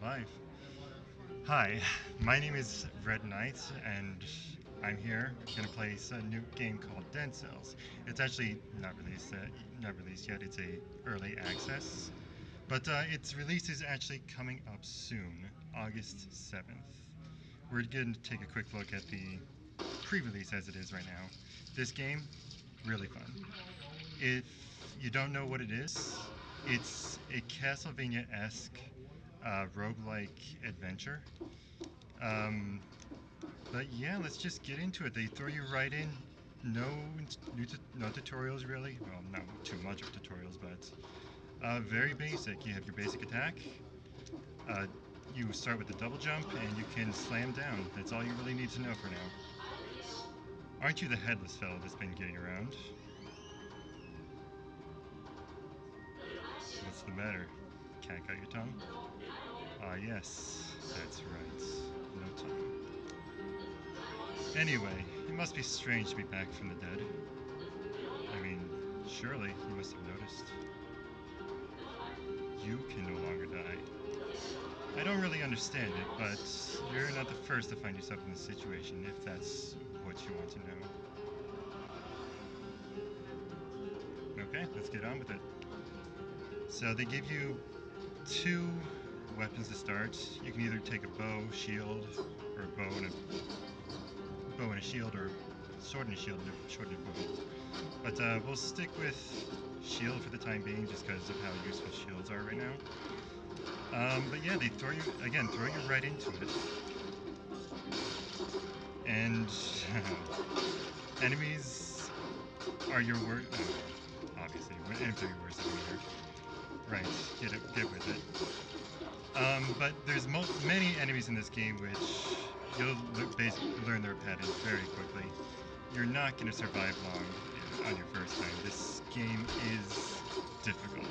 live. Hi, my name is Redknight, and I'm here gonna play a new game called Dead Cells. It's actually not released yet. It's a early access, but its release is actually coming up soon, August 7th. We're going to take a quick look at the pre-release as it is right now. This game, really fun. If you don't know what it is, it's a Castlevania-esque roguelike adventure. Um, but yeah, let's just get into it. They throw you right in. No, no tutorials really. Well, not too much of tutorials, but very basic. You have your basic attack. Uh, you start with the double jump, and you can slam down. That's all you really need to know for now. Aren't you the headless fellow that's been getting around? What's the matter? Can't cut your tongue? Ah, yes, that's right. No tongue. Anyway, it must be strange to be back from the dead. I mean, surely you must have noticed. You can no longer die. I don't really understand it, but you're not the first to find yourself in this situation, if that's what you want to know. Okay, let's get on with it. So they give you two weapons to start. You can either take a bow, shield, or a bow and a shield, or sword and a shield and a sword and a bow. But we'll stick with shield for the time being, just because of how useful shields are right now. But yeah, they throw you right into it. And enemies are your worst. Obviously, enemies are your worst enemy here. Right, get with it. But there's many enemies in this game which you'll basically learn their patterns very quickly. You're not going to survive long on your first time. This game is difficult.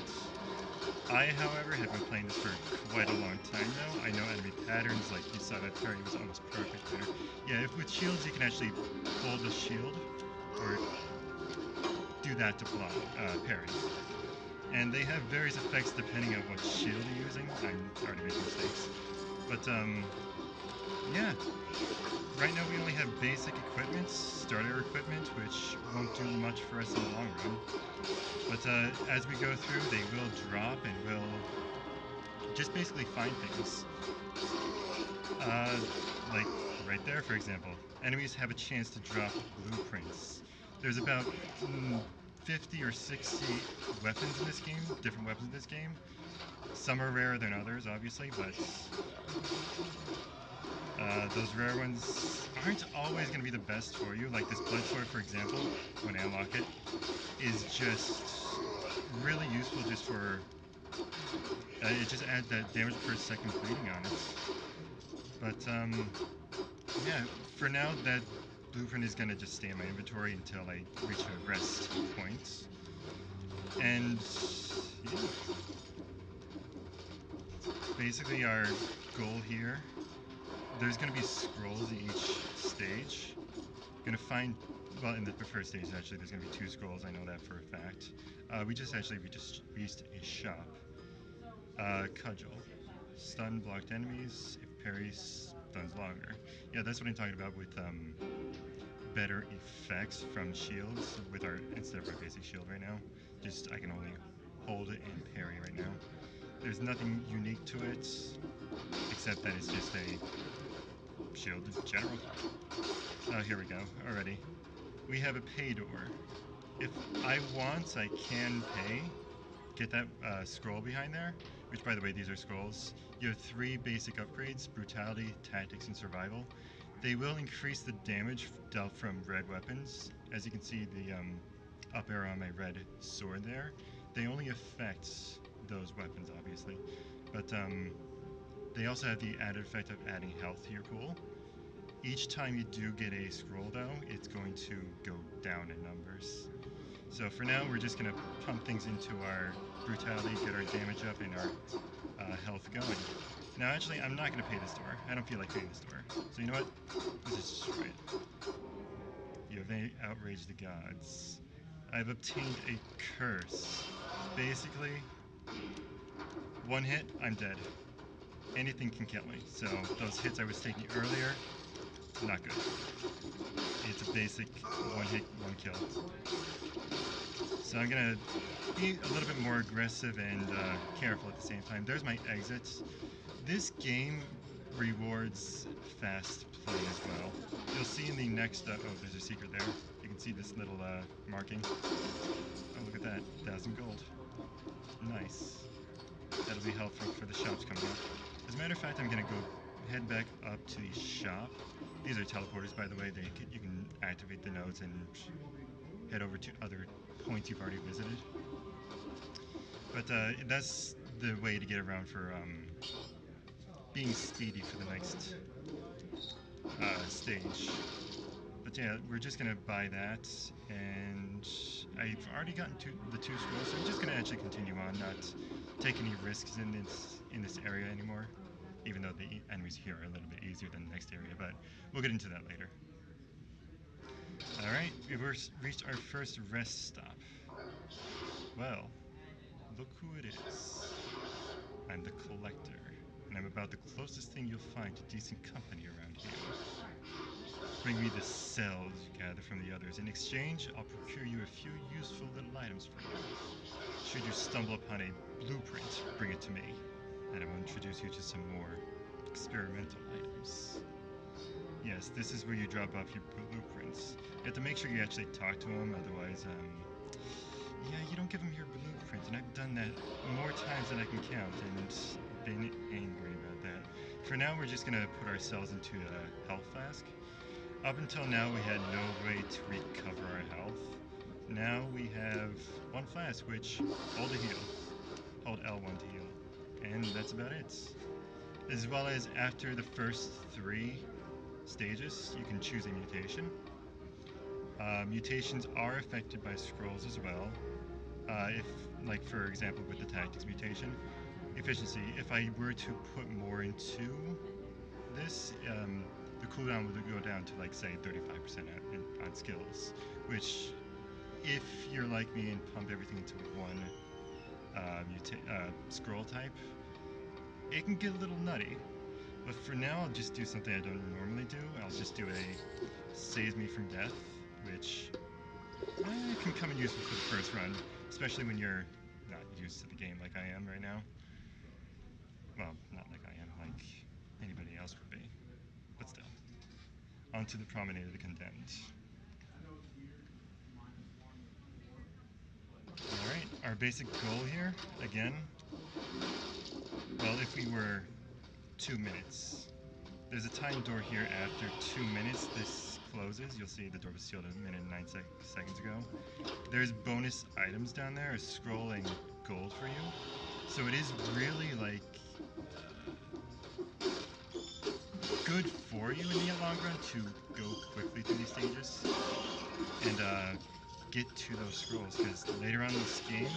I, however, have been playing this for quite a long time now. I know enemy patterns, like you saw that parry was almost perfect there. Yeah, if with shields you can actually hold the shield, or do that to block, parry. And they have various effects depending on what shield you're using. I'm already making mistakes. But, yeah. Right now we only have basic equipment, starter equipment, which won't do much for us in the long run. But as we go through, they will drop, and we'll just basically find things. Like right there, for example. Enemies have a chance to drop blueprints. There's about 50 or 60 weapons in this game, different weapons in this game. Some are rarer than others, obviously, but those rare ones aren't always going to be the best for you. Like this blood sword, for example, when I unlock it, is just really useful just for... it just adds that damage per second bleeding on it. But, yeah, for now, that blueprint is going to just stay in my inventory until I reach a rest point. And, yeah. Basically, our goal here, there's going to be scrolls in each stage. Going to find, well, in the first stage, actually, there's going to be 2 scrolls. I know that for a fact. We just reached a shop. Cudgel. Stun blocked enemies if parry stuns longer. Yeah, that's what I'm talking about with better effects from shields with instead of our basic shield right now. Just I can only hold it and parry right now. There's nothing unique to it except that it's just a shield in general. Oh, here we go. Already. We have a pay door. If I want, I can pay. Get that scroll behind there, which, by the way, these are scrolls. You have 3 basic upgrades: Brutality, Tactics, and Survival. They will increase the damage dealt from red weapons. As you can see, the up arrow on my red sword there, they only affect those weapons, obviously. But they also have the added effect of adding health to your pool. Each time you do get a scroll, though, it's going to go down in numbers. So for now, we're just going to pump things into our brutality, get our damage up, and our health going. Now, actually, I'm not going to pay this door. I don't feel like paying this door. So you know what? Let's just destroy it. You have outraged the gods. I've obtained a curse. Basically, one hit, I'm dead. anything can kill me. So those hits I was taking earlier, not good. It's a basic one hit, one kill. So I'm gonna be a little bit more aggressive and careful at the same time. There's my exit. This game rewards fast play as well. You'll see in the next, oh, there's a secret there. You can see this little marking. Oh, look at that, 1,000 gold. Nice. That'll be helpful for the shops coming up. As a matter of fact, I'm gonna go head back up to the shop. These are teleporters, by the way. You can activate the nodes and head over to other points you've already visited. But that's the way to get around for being speedy for the next stage. But yeah, we're just gonna buy that, and I've already gotten to the 2 scrolls, so I'm just gonna actually continue on, not take any risks in this area anymore. Even though the enemies here are a little bit easier than the next area, but we'll get into that later. All right, we've reached our first rest stop. Well, look who it is. I'm the Collector, and I'm about the closest thing you'll find to decent company around here. Bring me the cells you gather from the others. In exchange, I'll procure you a few useful little items for you. Should you stumble upon a blueprint, bring it to me, and I will introduce you to some more experimental items. Yes, this is where you drop off your blueprints. You have to make sure you actually talk to them, otherwise, yeah, you don't give them your blueprint, and I've done that more times than I can count, and been angry about that. For now, we're just gonna put ourselves into a health flask. Up until now, we had no way to recover our health. Now we have 1 flask, which, hold to heal. Hold L1 to heal. And that's about it. As well as after the first 3 stages, you can choose a mutation. Mutations are affected by scrolls as well. If, like for example with the tactics mutation, efficiency, if I were to put more into this, the cooldown would go down to like say 35% on skills, which if you're like me and pump everything into one scroll type, it can get a little nutty. But for now, I'll just do something I don't normally do. I'll just do a saves me from death, which can come in useful for the first run, especially when you're not used to the game like I am right now. Well, not like I am, like anybody else would be, but still. Onto the Promenade of the Condemned. Alright, our basic goal here, again, well, if we were 2 minutes, there's a time door here after 2 minutes. This closes. You'll see the door was sealed a minute and 9 seconds ago. There's bonus items down there, a scroll and gold for you. So it is really like good for you in the long run to go quickly through these stages and get to those scrolls, because later on in this game,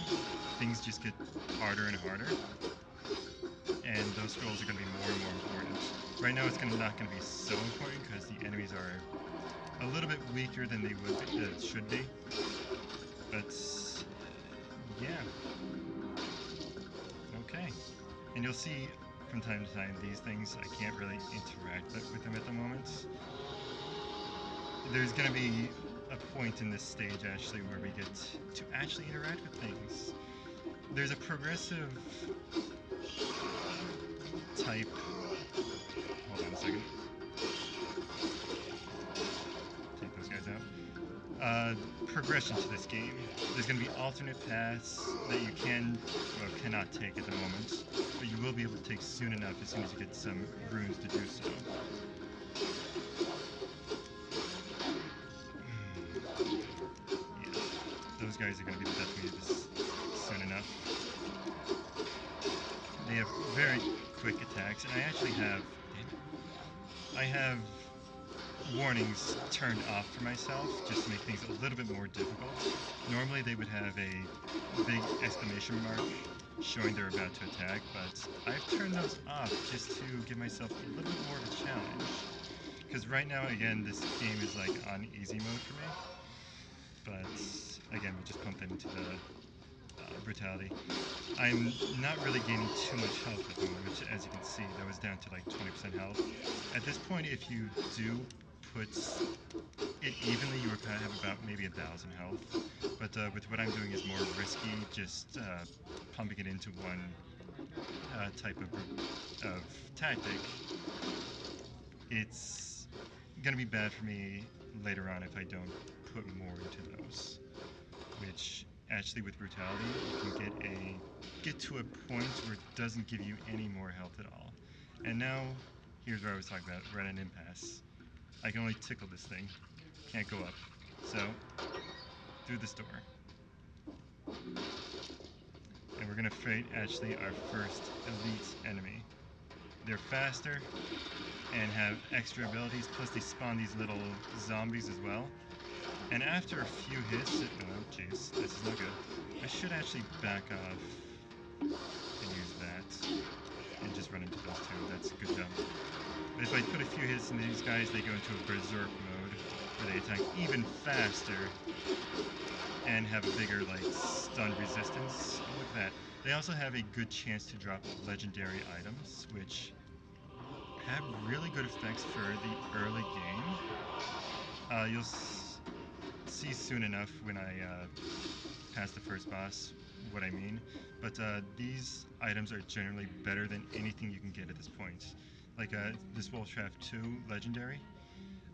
things just get harder and harder, and those scrolls are going to be more and more important. Right now, it's not going to be so important because the enemies are a little bit weaker than they should be. But yeah, okay. And you'll see from time to time these things, I can't really interact with them at the moment. There's going to be a point in this stage actually where we get to actually interact with things. There's a progressive type. Hold on a second. Take those guys out. Progression to this game. There's going to be alternate paths that you cannot take at the moment, but you will be able to take soon enough as soon as you get some runes to do so. Yeah, those guys are going to be the death of me soon enough. They have very quick attacks, and I have warnings turned off for myself just to make things a little bit more difficult. Normally they would have a big exclamation mark showing they're about to attack, but I've turned those off just to give myself a little bit more of a challenge. Because right now, again, this game is like on easy mode for me. But again, we'll just pump that into the brutality. I'm not really gaining too much health at the moment, as you can see, though was down to like 20% health. At this point, if you do put it evenly, you would have about maybe 1,000 health. But with what I'm doing is more risky, just pumping it into one type of tactic. It's gonna be bad for me later on if I don't put more into those. Which actually, with brutality, you can get to a point where it doesn't give you any more health at all. And now, here's where I was talking about we're at an impasse. I can only tickle this thing, can't go up. So, through this door. And we're gonna fight actually our first elite enemy. They're faster and have extra abilities, plus they spawn these little zombies as well. And after a few hits, oh jeez, this is not good. I should actually back off and use that and just run into those two. That's a good job. But if I put a few hits into these guys, they go into a berserk mode where they attack even faster and have a bigger like stun resistance. And look at that. They also have a good chance to drop legendary items, which have really good effects for the early game. You'll see soon enough when I pass the first boss what I mean. But these items are generally better than anything you can get at this point. Like this Wolfshaft 2 Legendary,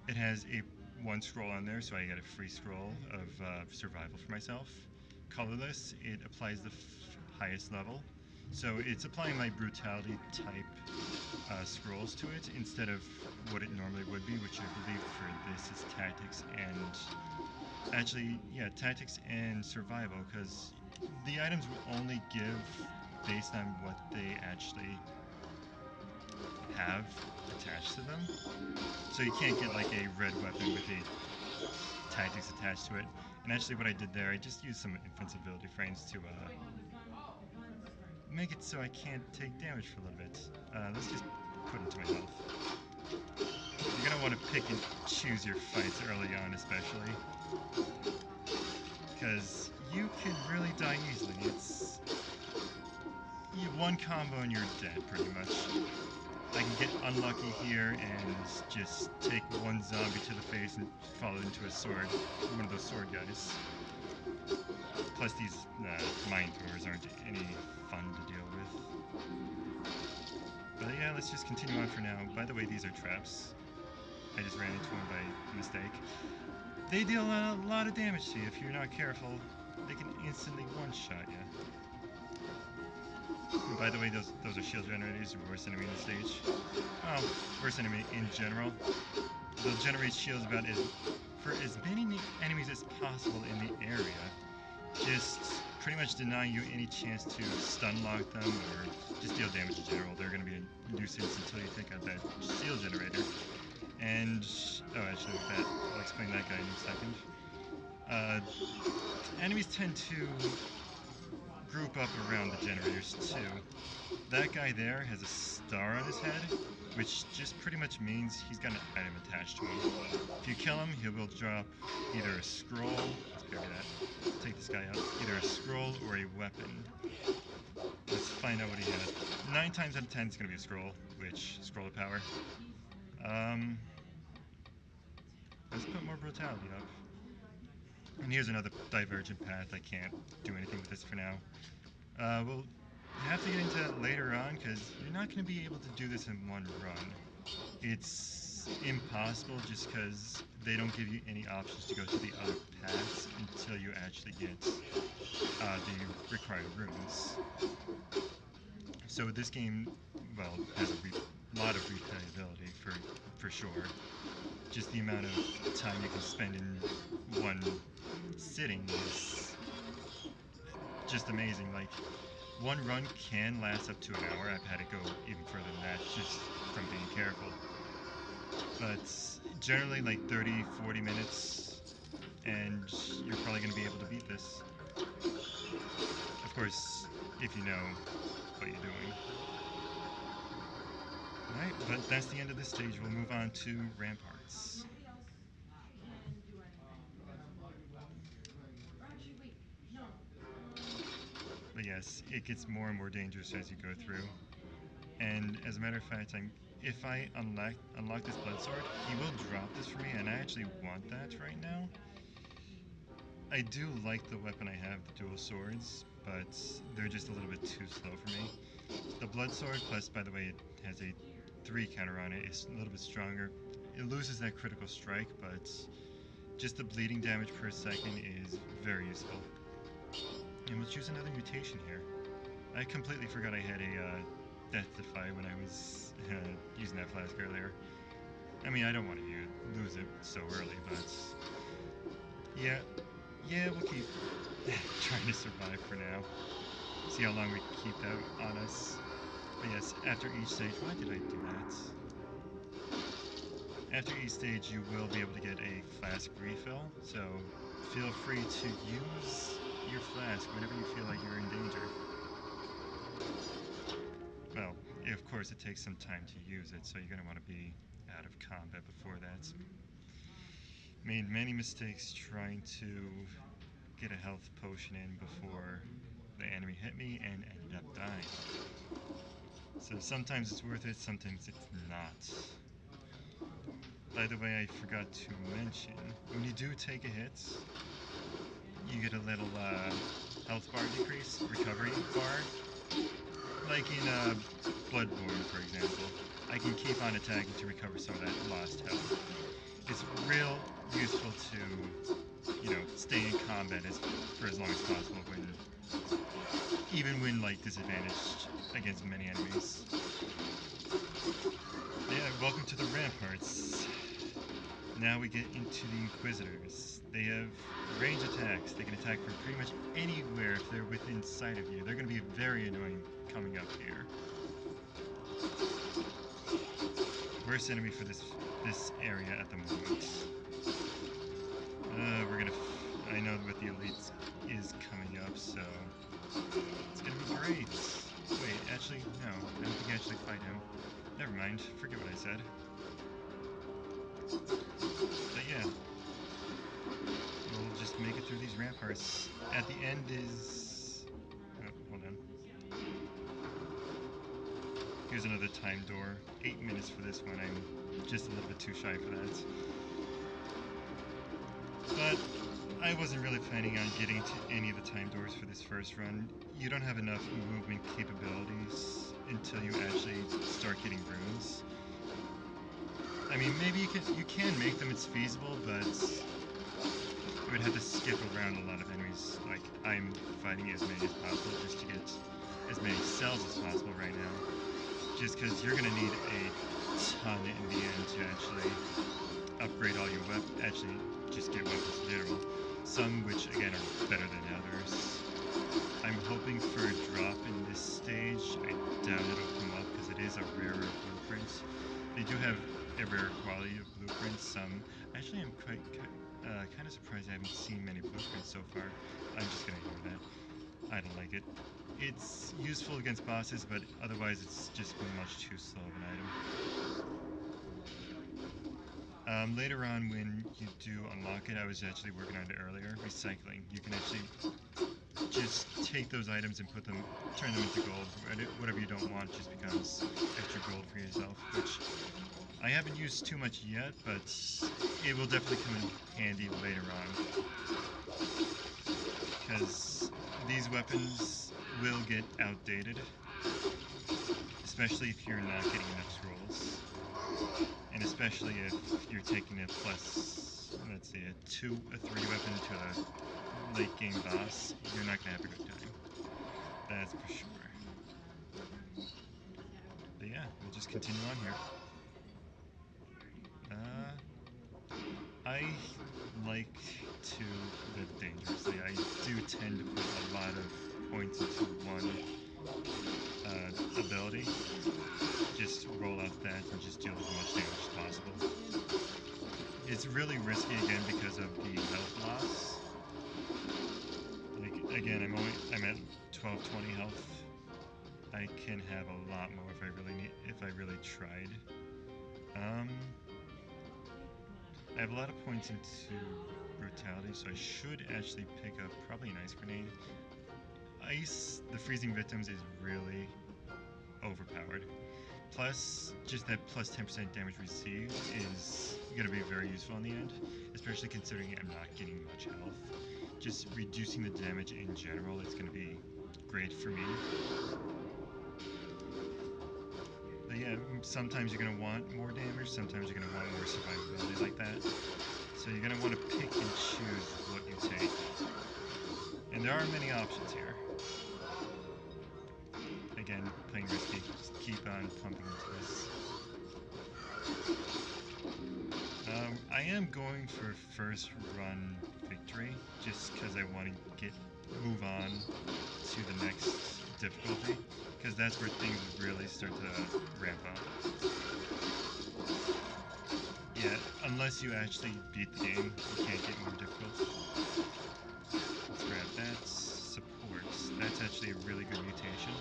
it has a one scroll on there, so I get a free scroll of survival for myself. Colorless, it applies the highest level. So it's applying my brutality type scrolls to it instead of what it normally would be, which I believe for this is tactics and actually, yeah, tactics and survival, because the items will only give based on what they actually have attached to them. So you can't get like a red weapon with a tactics attached to it. And actually what I did there, I just used some invincibility frames to make it so I can't take damage for a little bit. Let's just put into my health. You're going to want to pick and choose your fights early on especially, because you can really die easily. It's one combo and you're dead pretty much. I can get unlucky here and just take one zombie to the face and fall into a sword, one of those sword guys. Plus these mine throwers aren't any fun to deal with. But yeah, let's just continue on for now. By the way, these are traps. I just ran into one by mistake. They deal a lot of damage to you if you're not careful. They can instantly one-shot you. And by the way, those are shield generators, your worst enemy in the stage. Well, worst enemy in general. They'll generate shields for as many enemies as possible in the area. Just pretty much denying you any chance to stun lock them or just deal damage in general. They're going to be a nuisance until you take out that shield generator. And, oh, actually, with that, I'll explain that guy in a second. Enemies tend to group up around the generators too. That guy there has a star on his head, which just pretty much means he's got an item attached to him. If you kill him, he will drop either a scroll, let's bury that, take this guy out, either a scroll or a weapon. Let's find out what he has. 9 times out of 10 it's going to be a scroll, which, scroll of power. Let's put more brutality up. And here's another divergent path. I can't do anything with this for now. We'll have to get into that later on, because you're not going to be able to do this in one run. It's impossible just because they don't give you any options to go to the other paths until you actually get the required runes. So this game, well, has a lot of replayability for sure. Just the amount of time you can spend in one sitting is just amazing. Like, one run can last up to an hour. I've had it go even further than that just from being careful. But generally like 30, 40 minutes and you're probably going to be able to beat this. Of course, if you know what you're doing. Alright, but that's the end of this stage. We'll move on to Ramparts. But yes, it gets more and more dangerous as you go through. And as a matter of fact, if I unlock this blood sword, he will drop this for me, and I actually want that right now. I do like the weapon I have, the dual swords, but they're just a little bit too slow for me. The blood sword, plus by the way it has a 3 counter on it, is a little bit stronger. It loses that critical strike, but just the bleeding damage per second is very useful. And we'll choose another mutation here. I completely forgot I had a Death Defy when I was using that flask earlier. I mean, I don't want to lose it so early, but yeah, we'll keep trying to survive for now. See how long we keep that on us. But yes, after each stage, why did I do that? After each stage, you will be able to get a flask refill, so feel free to use your flask whenever you feel like you're in danger. Well, of course, it takes some time to use it, so you're going to want to be out of combat before that. Made many mistakes trying to get a health potion in before the enemy hit me and ended up dying. So sometimes it's worth it, sometimes it's not. By the way, I forgot to mention, when you do take a hit, you get a little health bar decrease, recovery bar. Like in Bloodborne, for example, I can keep on attacking to recover some of that lost health. It's real useful to, stay in combat for as long as possible even when like disadvantaged against many enemies. Yeah, welcome to the Ramparts. Now we get into the Inquisitors. They have range attacks. They can attack from pretty much anywhere if they're within sight of you. They're going to be very annoying coming up here. Worst enemy for this area at the moment. I know what the elites is coming up, so it's gonna be great. Wait, actually, no. I don't think I actually fight him. Never mind. Forget what I said. But yeah, we'll just make it through these ramparts. At the end is... Oh, hold on. Here's another time door. 8 minutes for this one. I'm just a little bit too shy for that. But I wasn't really planning on getting to any of the time doors for this first run. You don't have enough movement capabilities until you actually start getting runes. I mean, maybe you can make them, it's feasible, but you would have to skip around a lot of enemies. Like, I'm fighting as many as possible just to get as many cells as possible right now. Just because you're going to need a ton in the end to actually upgrade all your weapons, actually just get weapons in general. Some which, again, are better than others. I'm hoping for a drop in this stage. I doubt it'll come up because it is a rarer blueprint. They do have a rare quality of blueprints. Actually, I'm kind of surprised I haven't seen many blueprints so far. I'm just going to ignore that. I don't like it. It's useful against bosses, but otherwise it's just much too slow of an item. Later on, when you do unlock it, I was actually working on it earlier, recycling. You can actually just take those items and turn them into gold. Whatever you don't want just becomes extra gold for yourself, which I haven't used too much yet, but it will definitely come in handy later on. Because these weapons will get outdated, especially if you're not getting enough scrolls. And especially if you're taking a plus, let's see, a 3 weapon to a late game boss, you're not going to have a good time. That's for sure. But yeah, we'll just continue on here. I like to live dangerously. I do tend to put a lot of points into one ability. Just roll out that and just deal as much damage as possible. It's really risky again because of the health loss. Like again, I'm at 1220 health. I can have a lot more if I really tried. I have a lot of points into brutality, so I should actually pick up probably an ice grenade. The freezing victims is really overpowered. Plus, just that plus 10% damage received is going to be very useful in the end, especially considering I'm not getting much health. Just reducing the damage in general is going to be great for me. But yeah, sometimes you're going to want more damage, sometimes you're going to want more survivability like that. So you're going to want to pick and choose what you take. And there are many options here. Again, playing risky, just keep on pumping into this. I am going for first run victory, just because I want to move on to the next difficulty, because that's where things really start to ramp up. Yeah, unless you actually beat the game, you can't get more difficult. Let's grab that. Supports. That's actually a really good mutation.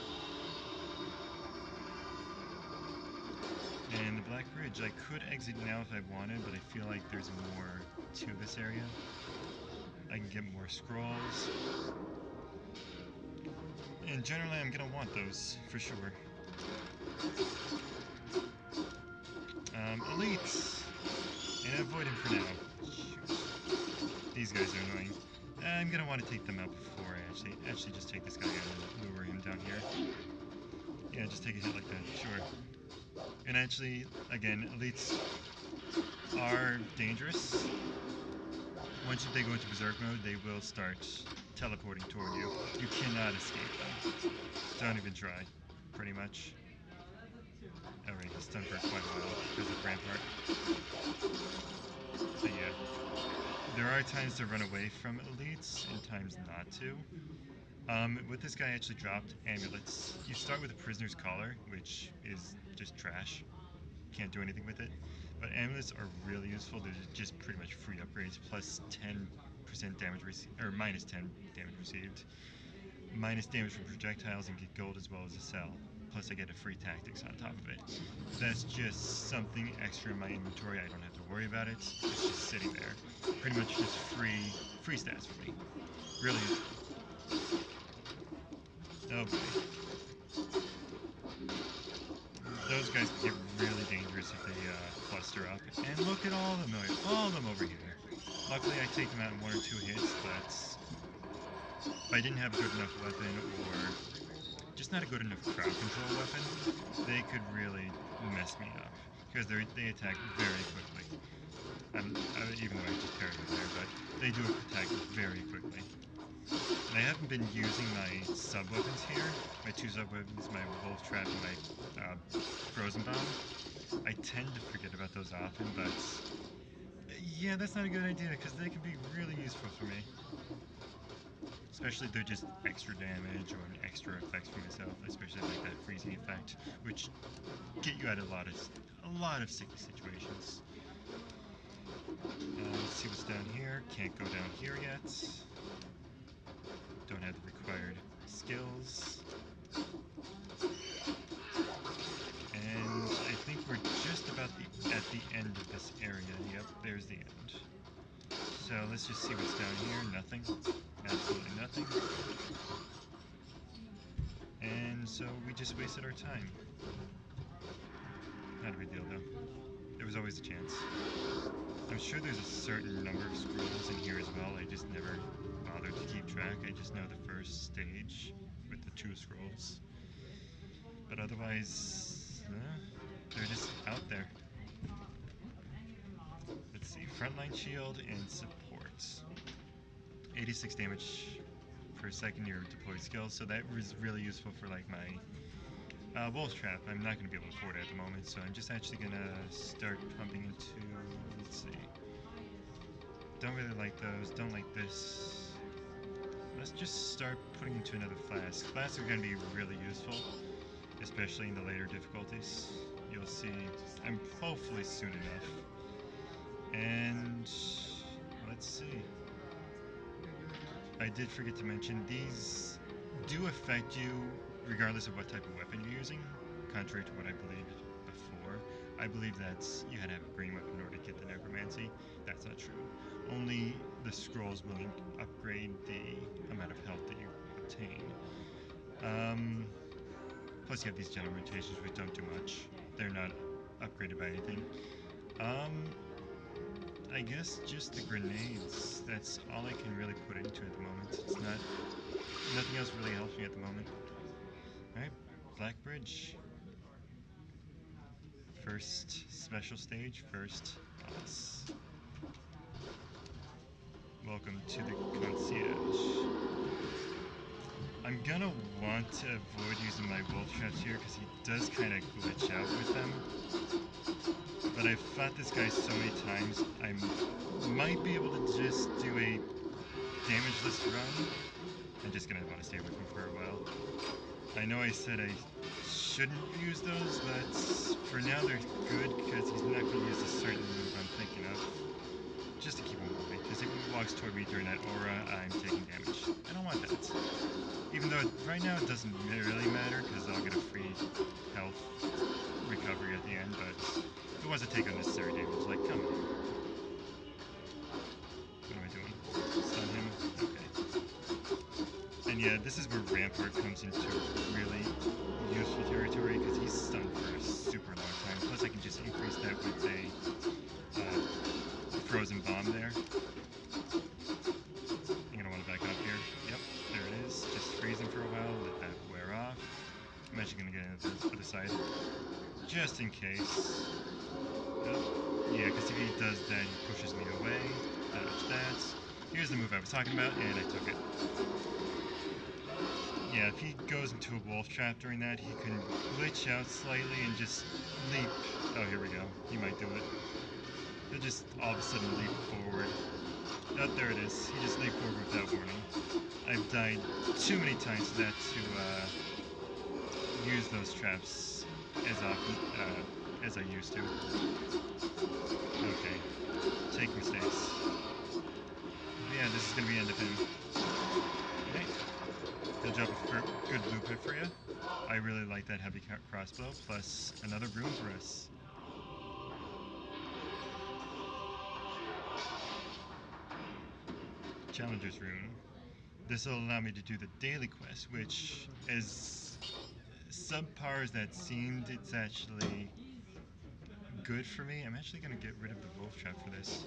And the Black Ridge, I could exit now if I wanted, but I feel like there's more to this area. I can get more scrolls. And generally I'm gonna want those, for sure. Elites! And avoid him for now. Shoot. These guys are annoying. I'm gonna want to take them out before I actually just take this guy out and lure him down here. Yeah, just take a hit like that, sure. And actually, again, elites are dangerous. Once they go into berserk mode, they will start teleporting toward you. You cannot escape them. Don't even try, pretty much. Alright, he's stunned for quite a while because of Rampart. So yeah, there are times to run away from elites and times not to. What this guy actually dropped, amulets. You start with a prisoner's collar, which is just trash. Can't do anything with it. But amulets are really useful. They're just pretty much free upgrades, plus 10% damage or minus 10 damage received, minus damage from projectiles, and get gold as well as a cell. Plus I get a free tactics on top of it. That's just something extra in my inventory. I don't have to worry about it. It's just sitting there. Pretty much just free stats for me. Really useful. Oh boy. Those guys can get really dangerous if they cluster up. And look at all of them over here. Luckily I take them out in 1 or 2 hits, but if I didn't have a good enough weapon or just not a good enough crowd control weapon, they could really mess me up. Because they attack very quickly. Even though I just parried them there, but they do attack very quickly. And I haven't been using my sub-weapons here. My 2 sub-weapons, my Wolf Trap and my Frozen Bomb. I tend to forget about those often, but yeah, that's not a good idea because they can be really useful for me. Especially if they're just extra damage or an extra effects for myself, especially like that freezing effect, which get you out of a lot of sticky situations. Let's see what's down here. Can't go down here yet. Don't have the required skills. And I think we're just about at the end of this area. Yep, there's the end. So let's just see what's down here. Nothing. Absolutely nothing. And so we just wasted our time. Not a big deal though. There was always a chance. I'm sure there's a certain number of scrolls in here as well. I just never bothered to keep track. I just know the first stage with the 2 scrolls. But otherwise, they're just out there. Let's see, frontline shield and support. 86 damage per second your deployed skills, so that was really useful for like my Wolf Trap. I'm not going to be able to afford it at the moment, so I'm just actually going to start pumping into, let's see. Don't really like those, don't like this. Let's just start putting into another flask. Flasks are going to be really useful, especially in the later difficulties. You'll see, hopefully soon enough. And let's see. I did forget to mention, these do affect you regardless of what type of weapon you're using, contrary to what I believed before. I believe that you had to have a green weapon in order to get the necromancy. That's not true. Only the scrolls will upgrade the amount of health that you obtain. Plus you have these general mutations which don't do much. they're not upgraded by anything. Um, I guess just the grenades. That's all I can really put into at the moment. It's not nothing else really helps me at the moment. All right, Black Bridge. First special stage, first boss. Welcome to the concierge. I'm gonna want to avoid using my wolf traps here because he does kind of glitch out with them. But I've fought this guy so many times, I might be able to just do a damageless run. I'm just gonna want to stay with him for a while. I know I said I shouldn't use those, but for now they're good because he's not going to use a certain move I'm thinking of. Just to keep him moving, because if he walks toward me during that aura, I'm taking damage. I don't want that. Even though right now it doesn't really matter, because I'll get a free health recovery at the end, but if he wants to take unnecessary damage, like, come on. What am I doing? Stun him? Okay. And yeah, this is where Rampart comes into really useful territory, because he's stunned for a super long time. Plus I can just increase that with a frozen bomb there. I'm gonna want to back up here. Yep, there it is. Just freeze him for a while, let that wear off. I'm actually gonna get into the other side, just in case. Yeah, because if he does that, he pushes me away. Dodge that. Here's the move I was talking about, and I took it. Yeah, if he goes into a wolf trap during that, he can glitch out slightly and just leap. Oh, here we go. He might do it. He'll just all of a sudden leap forward. Oh, there it is. He just leaped forward without warning. I've died too many times to that to use those traps as often as I used to. Okay. Take mistakes. But yeah, this is going to be the end of him. Okay. Good job of good blueprint for you. I really like that heavy crossbow, plus another rune for us. Challenger's rune. This will allow me to do the daily quest, which, as subpar as that seemed, it's actually good for me. I'm actually going to get rid of the wolf trap for this.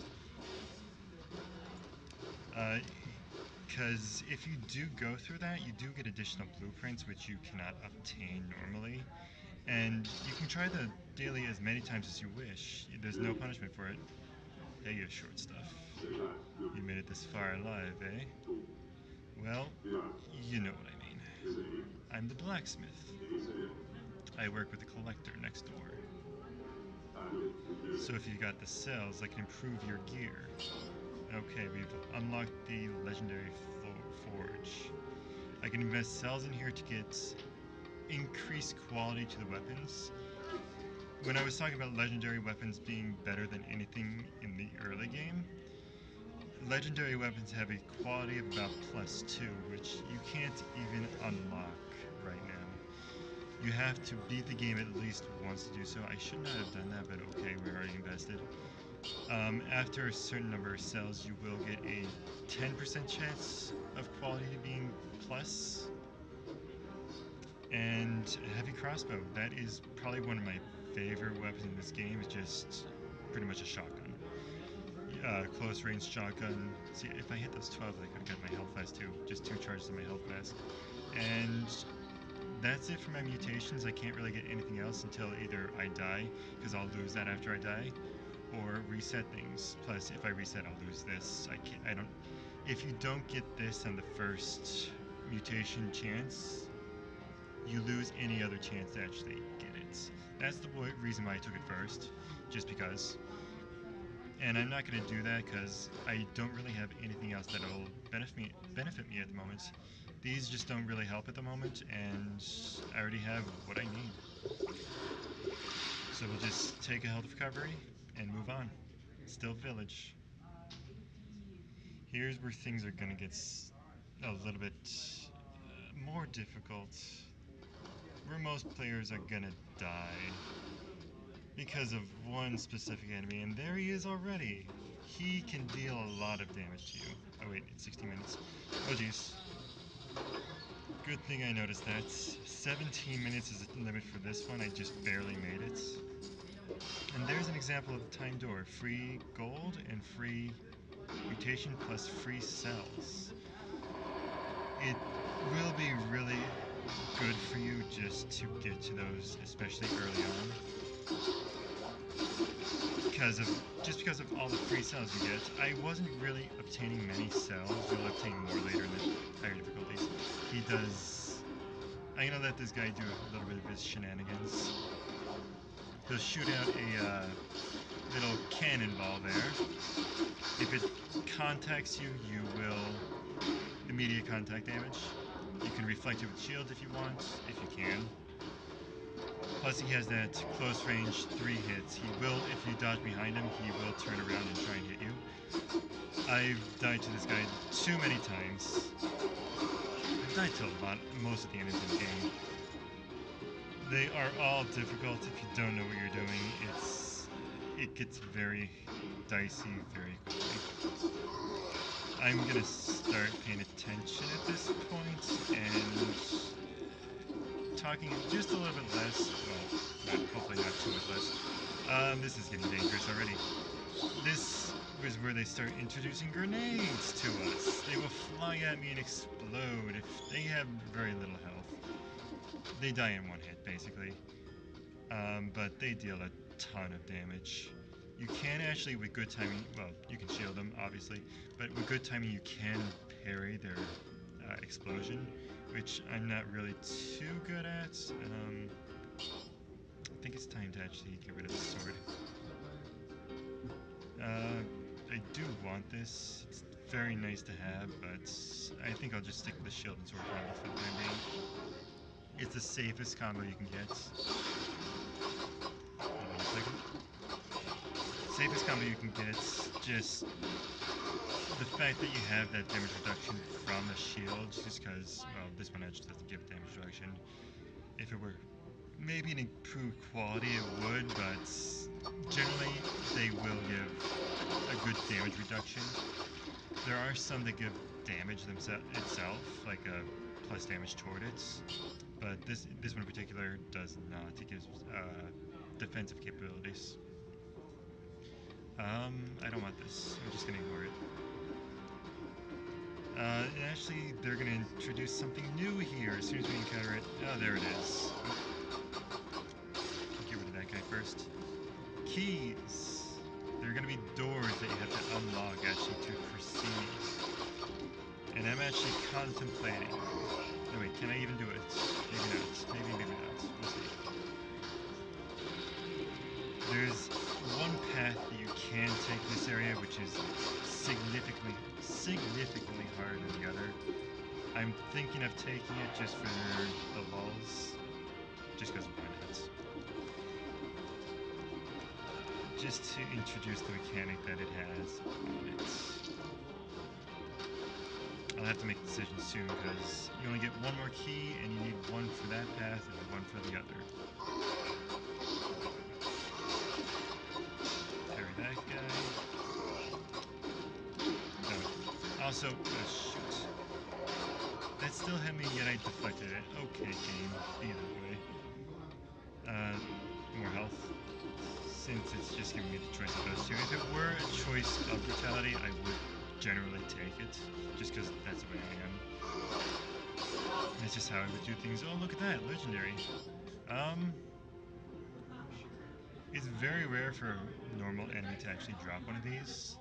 Because if you do go through that, you do get additional blueprints, which you cannot obtain normally. And you can try the daily as many times as you wish. There's no punishment for it. Hey, you short stuff. You made it this far alive, eh? Well, you know what I mean. I'm the blacksmith. I work with the collector next door. So if you got the cells, I can improve your gear. Okay, we've unlocked the legendary forge. I can invest cells in here to get increased quality to the weapons. When I was talking about legendary weapons being better than anything in the early game, legendary weapons have a quality of about +2, which you can't even unlock right now. You have to beat the game at least once to do so. I should not have done that, but okay, we're already invested. After a certain number of cells, you will get a 10% chance of quality being plus. And a heavy crossbow. That is probably one of my favorite weapons in this game. It's just pretty much a shotgun. Close range shotgun. See, if I hit those 12, I could have got my health fast too. Just 2 charges of my health mask. And that's it for my mutations. I can't really get anything else until either I die, because I'll lose that after I die, or reset things. Plus, if I reset, I'll lose this. I don't. If you don't get this on the first mutation chance, you lose any other chance to actually get it. That's the reason why I took it first, just because. And I'm not going to do that because I don't really have anything else that will benefit me at the moment. These just don't really help at the moment, and I already have what I need. So we'll just take a health recovery and move on. Still village. Here's where things are going to get a little bit more difficult. Where most players are going to die because of one specific enemy, and there he is already. He can deal a lot of damage to you. Oh wait, it's 60 minutes. Oh jeez. Good thing I noticed that. 17 minutes is the limit for this one. I just barely made it. And there's an example of the time door. Free gold and free mutation plus free cells. It will be really good for you just to get to those, especially early on. Because of all the free cells you get. I wasn't really obtaining many cells. You'll obtain more later in the higher difficulties. He does. I'm gonna let this guy do a little bit of his shenanigans. He'll shoot out a little cannonball there. If it contacts you, you will immediate contact damage. You can reflect it with shields if you want, if you can. Plus he has that close range 3 hits. He will, if you dodge behind him, he will turn around and try and hit you. I've died to this guy too many times. I've died to most of the enemies in the game. They are all difficult if you don't know what you're doing. It gets very dicey very quickly. I'm gonna start paying attention at this point and talking just a little bit less. Well, hopefully not too much less. This is getting dangerous already. This was where they start introducing grenades to us. They will fly at me and explode if they have very little health. They die in one hit, basically. But they deal a ton of damage. You can actually, with good timing, well, you can shield them, obviously, but with good timing you can parry their explosion, which I'm not really too good at. I think it's time to actually get rid of the sword. I do want this. It's very nice to have, but I think I'll just stick with the shield and sword combo for the time being. It's the safest combo you can get. Hold on a second. Safest combo you can get, just the fact that you have that damage reduction from a shield, just because, well, this one actually doesn't give damage reduction. If it were maybe an improved quality, it would, but generally they will give a good damage reduction. There are some that give damage itself, like a plus damage toward it, but this one in particular does not. It gives defensive capabilities. I don't want this. I'm just gonna ignore it. And actually, they're gonna introduce something new here as soon as we encounter it. Oh, there it is. Get rid of that guy first. Keys. There are gonna be doors that you have to unlock actually to proceed. And I'm actually contemplating. No wait, can I even do it? Maybe not. Maybe not. We'll see. There's one path that you can take in this area, which is significantly harder than the other. I'm thinking of taking it just for the lulz, just because why not? Just to introduce the mechanic that it has on it. I'll have to make a decision soon because you only get one more key and you need one for that path and one for the other. Parry that guy. No. Also, oh shoot. That still hit me, yet I deflected it. Okay, game. Be that way. More health. Since it's just giving me the choice of those two. If it were a choice of brutality, I would generally take it, just because that's the way I am. That's just how I would do things. Oh, look at that, legendary. It's very rare for a normal enemy to actually drop one of these.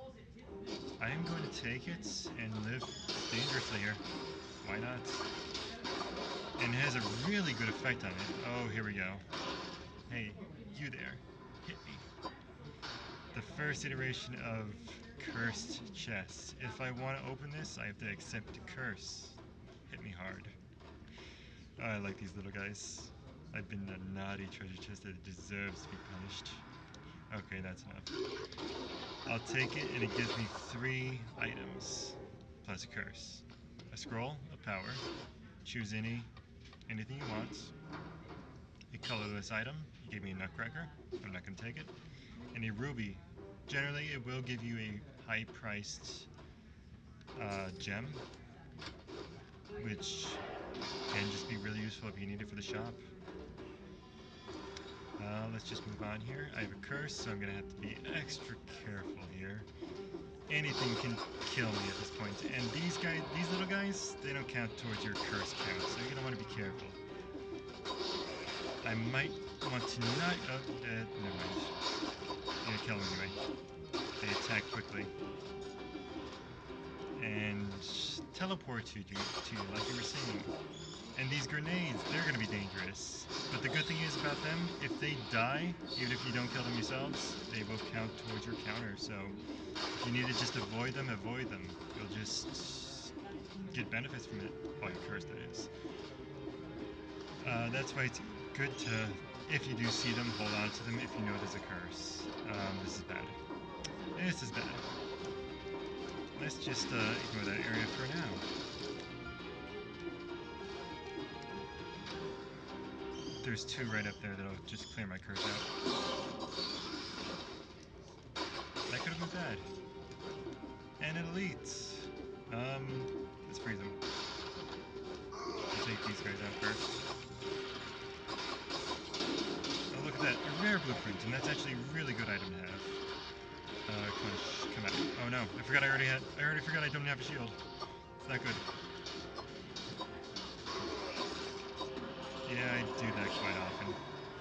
I am going to take it and live dangerously here. Why not? And it has a really good effect on it. Oh, here we go. Hey, you there. Hit me. The first iteration of cursed chests. If I want to open this, I have to accept a curse. Hit me hard. Oh, I like these little guys. I've been a naughty treasure chest that deserves to be punished. Okay, that's enough. I'll take it, and it gives me 3 items, plus a curse. A scroll, a power. Choose anything you want. A colorless item. You gave me a nutcracker. I'm not going to take it. And a ruby. Generally, it will give you a high-priced gem, which Can just be really useful if you need it for the shop. Let's just move on here. I have a curse, so I'm gonna have to be extra careful here. Anything can kill me at this point. And these guys, these little guys, they don't count towards your curse count, so you're gonna want to be careful. I might want to not. Oh, never mind. You're gonna kill them anyway. They attack quickly and teleport to you, like you were saying. And these grenades, they're going to be dangerous. But the good thing is about them, if they die, even if you don't kill them yourselves, they will count towards your counter. So if you need to just avoid them, You'll just get benefits from it while you're cursed, that is. That's why it's good to, if you do see them, hold on to them if you know there's a curse. This is bad. This is bad. Let's just ignore that area for now. There's two right up there that'll just clear my curse out. That could have been bad. And it elites. Let's freeze them. I'll take these guys out first. Oh, look at that. A rare blueprint, and that's actually a really good item to have. Come out. Oh no, I already forgot I don't have a shield. It's not good. Yeah, I do that quite often.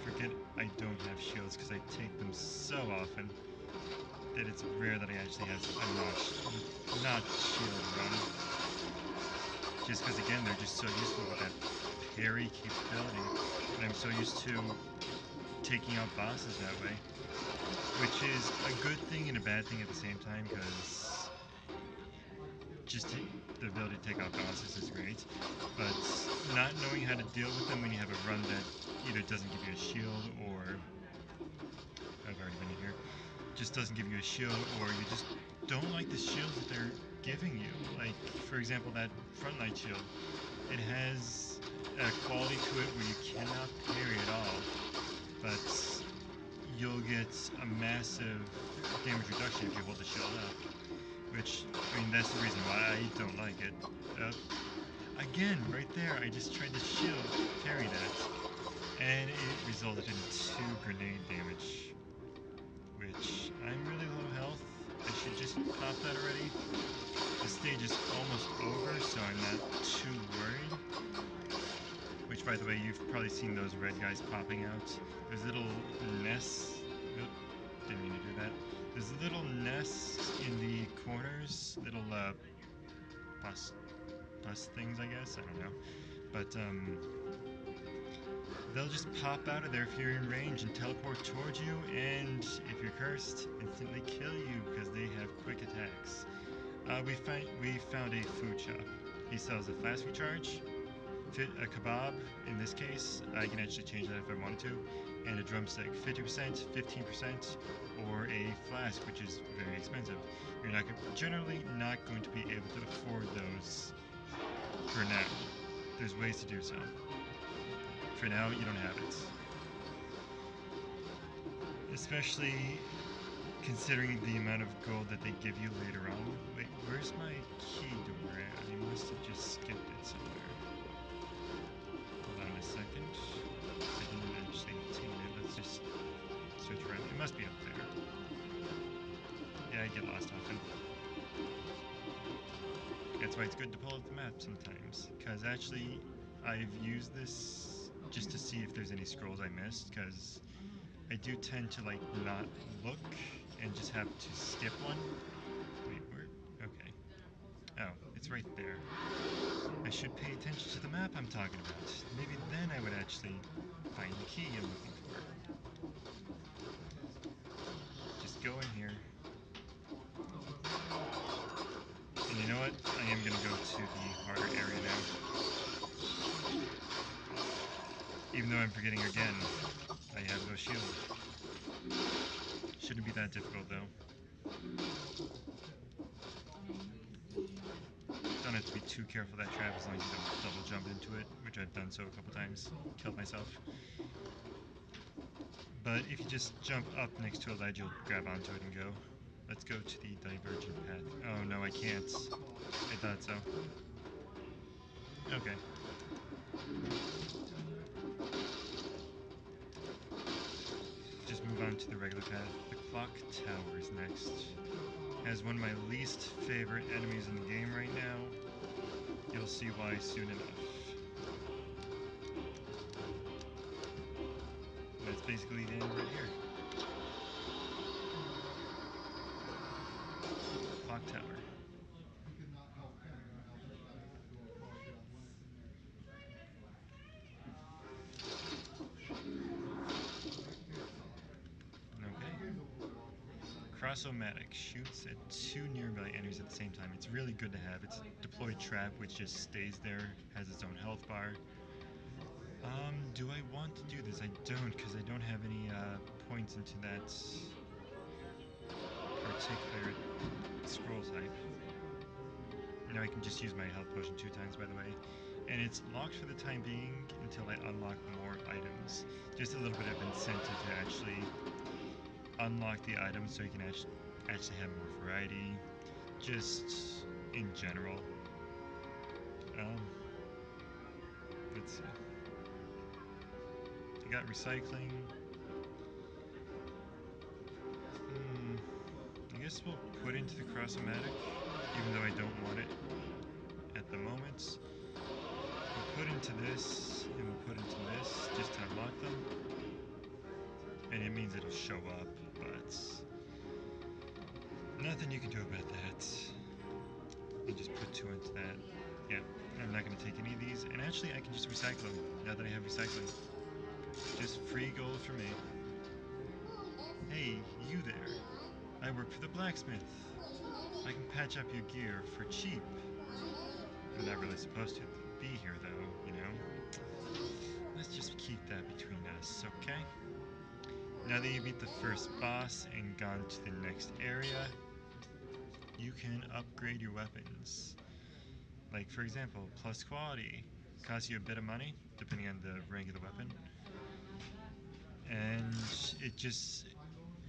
Forget I don't have shields because I take them so often that it's rare that I actually have a not shield run. Just because again, they're just so useful with that parry capability, and I'm so used to taking out bosses that way. Which is a good thing and a bad thing at the same time, because just the ability to take out bosses is great, but not knowing how to deal with them when you have a run that either doesn't give you a shield, or I've already been in here, just doesn't give you a shield, or you just don't like the shields that they're giving you. Like, for example, that Redknight shield, it has a quality to it where you cannot parry at all, but you'll get a massive damage reduction if you hold the shield up. Which, I mean, that's the reason why I don't like it. Again, right there, I just tried to shield parry that, and it resulted in 2 grenade damage. Which, I'm really low health. I should just pop that already. The stage is almost over, so I'm not too worried. Which, by the way, you've probably seen those red guys popping out. There's little nests. Oop, didn't mean to do that. There's little nests in the corners. Little bus things, I guess. I don't know. But they'll just pop out of there if you're in range and teleport towards you. And if you're cursed, instantly kill you because they have quick attacks. We found a food shop. He sells a flask recharge. A kebab, in this case, I can actually change that if I wanted to, and a drumstick, 50%, 15%, or a flask, which is very expensive. You're generally not going to be able to afford those for now. There's ways to do so. For now, you don't have it. Especially considering the amount of gold that they give you later on. Wait, where's my key door at? I must have just skipped it somewhere. Hold on a second. I didn't actually obtain it. Let's just switch around. It must be up there. Yeah, I get lost often. That's why it's good to pull up the map sometimes. Because actually, I've used this just to see if there's any scrolls I missed. Because I do tend to, like, not look and just have to skip one. Wait, where? Okay. Oh, it's right there. I should pay attention to the map I'm talking about. Maybe then I would actually find the key I'm looking for. Just go in here. And you know what? I am going to go to the harder area now. Even though I'm forgetting again, I have no shield. Shouldn't be that difficult though. Don't have to be too careful of that trap as long as you don't double jump into it, which I've done so a couple times. Killed myself. But if you just jump up next to a ledge, you'll grab onto it and go. Let's go to the divergent path. Oh no, I can't. I thought so. Okay. Just move on to the regular path. The clock tower is next. Has one of my least favorite enemies in the game right now. You'll see why soon enough. And that's basically the end right here. Clock tower. Okay. Cross-o-matic shoots at 2 nearby enemies at the same time. It's really good to have. It's deployed trap, which just stays there, has its own health bar. Do I want to do this? I don't, because I don't have any points into that particular scroll type. Now I can just use my health potion 2 times, by the way. And it's locked for the time being until I unlock more items. Just a little bit of incentive to actually unlock the items so you can actually have more variety. Just in general. Let's see. I got recycling. I guess we'll put into the cross-o-matic, even though I don't want it at the moment. We'll put into this, and we'll put into this, just to unlock them. And it means it'll show up, but nothing you can do about that. You just put 2 into that. Yeah, I'm not going to take any of these. And actually, I can just recycle them, now that I have recycling. Just free gold for me. Hey, you there. I work for the blacksmith. I can patch up your gear for cheap. I'm not really supposed to be here, though, you know? Let's just keep that between us, okay? Now that you beat the first boss and gone to the next area, you can upgrade your weapons. Like, for example, plus quality. Costs you a bit of money, depending on the rank of the weapon. And it just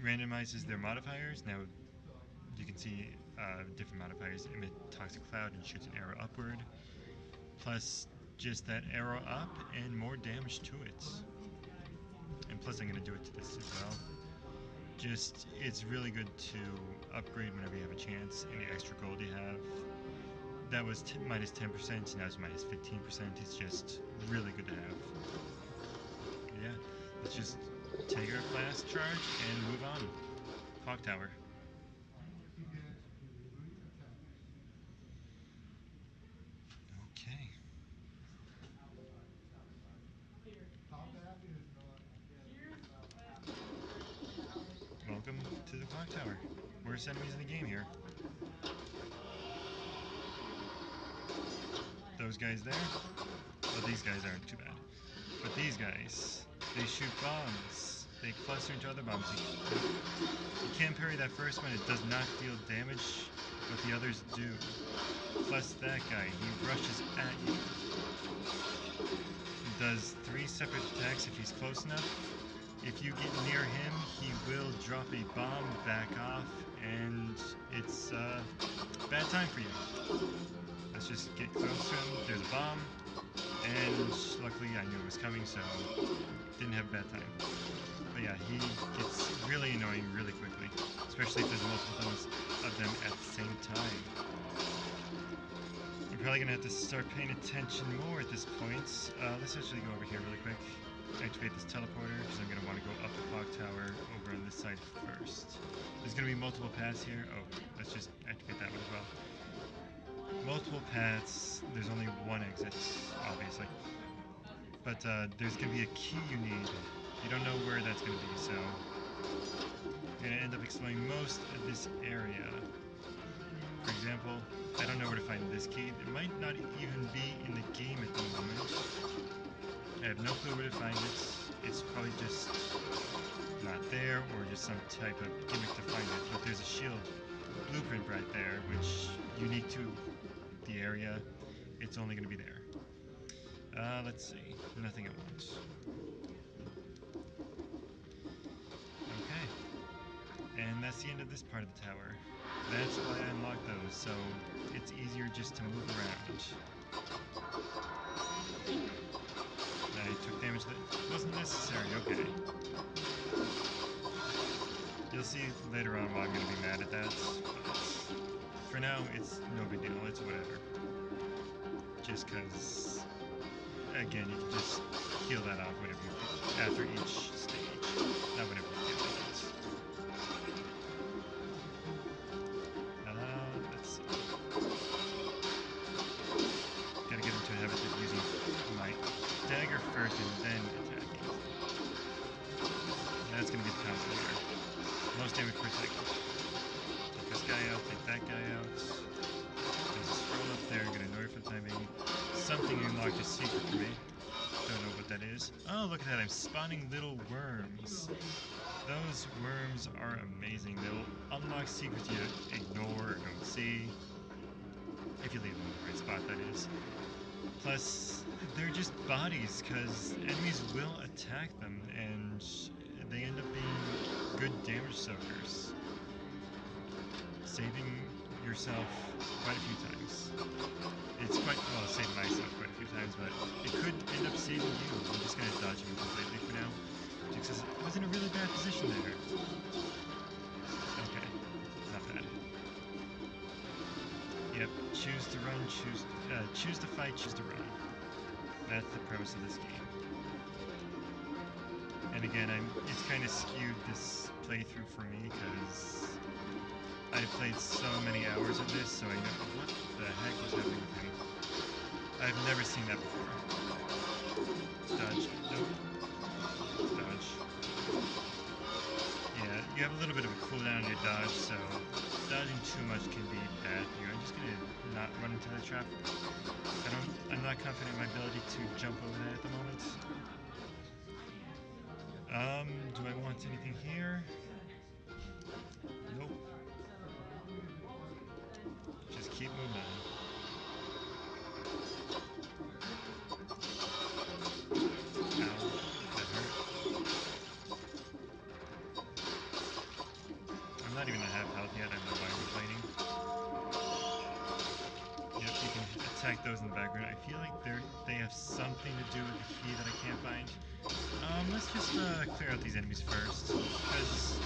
randomizes their modifiers. Now, you can see different modifiers. Emit toxic cloud and shoots an arrow upward. Plus, just that arrow up and more damage to it. And plus, I'm going to do it to this as well. Just, it's really good to upgrade whenever you have a chance. Any extra gold you have. That was minus 10%, now it's minus 15%. It's just really good to have. Yeah, let's just take our fast charge and move on. Clock tower. Okay. Welcome to the clock tower. Worst enemies in the game here. Those guys there. Well, these guys aren't too bad. But these guys, they shoot bombs. They cluster into other bombs. You can't parry that first one. It does not deal damage, but the others do. Plus that guy, he rushes at you. He does 3 separate attacks if he's close enough. If you get near him, he will drop a bomb back off, and it's bad time for you. Let's just get close to him. There's a bomb, and luckily I knew it was coming, so didn't have a bad time. But yeah, he gets really annoying really quickly, especially if there's multiple of them at the same time. I'm probably going to have to start paying attention more at this point. Let's actually go over here really quick. Activate this teleporter, because I'm going to want to go up the clock tower over on this side first. There's going to be multiple paths here. Oh, let's just activate that one as well. Multiple paths. There's only one exit, obviously. But there's going to be a key you need. You don't know where that's going to be, so you're going to end up exploring most of this area. For example, I don't know where to find this key. It might not even be in the game at the moment. I have no clue where to find it. It's probably just not there, or just some type of gimmick to find it. But there's a shield blueprint right there, which unique to the area. It's only going to be there. Let's see. Nothing I want. Okay. And that's the end of this part of the tower. That's why I unlocked those, so it's easier just to move around. took damage that wasn't necessary. Okay. You'll see later on why I'm going to be mad at that. But for now, it's no big deal. It's whatever. Just because, again, you can just heal that off whenever you feel, after each stage. Not whenever you feel like it. Let's see. Gotta get into a habit of using my dagger first and then attacking. That's gonna be the combo here. Most damage per second. Take this guy out, take that guy out. There's a scroll up there, gonna ignore it for the time being. Something unlocked a secret for me. Don't know what that is. Oh, look at that, I'm spawning little worms. Those worms are amazing. They'll unlock secrets you ignore or don't see. If you leave them in the right spot, that is. Plus, they're just bodies, because enemies will attack them, and they end up being good damage soakers. Saving yourself quite a few times. It's quite, well, saving myself quite a few times, but it could end up saving you. I'm just going to dodge him completely for now. Because I was in a really bad position there. Okay, not bad. Yep, choose to run, choose to fight, choose to run. That's the premise of this game. And again, it's kind of skewed this playthrough for me because I've played so many hours of this, so I know what the heck was happening with him. I've never seen that before. Dodge. Nope. Dodge. Yeah, you have a little bit of a cooldown on your dodge, so dodging too much can be bad for you. I'm just gonna not run into the trap. I'm not confident in my ability to jump over that at the moment. Do I want anything here? Nope. Just keep moving on. Ow, that hurt. I'm not even at half health yet, I don't know why I'm complaining. Yep, you can attack those in the background. I feel like they have something to do with the key that I can't find. Let's just clear out these enemies first, because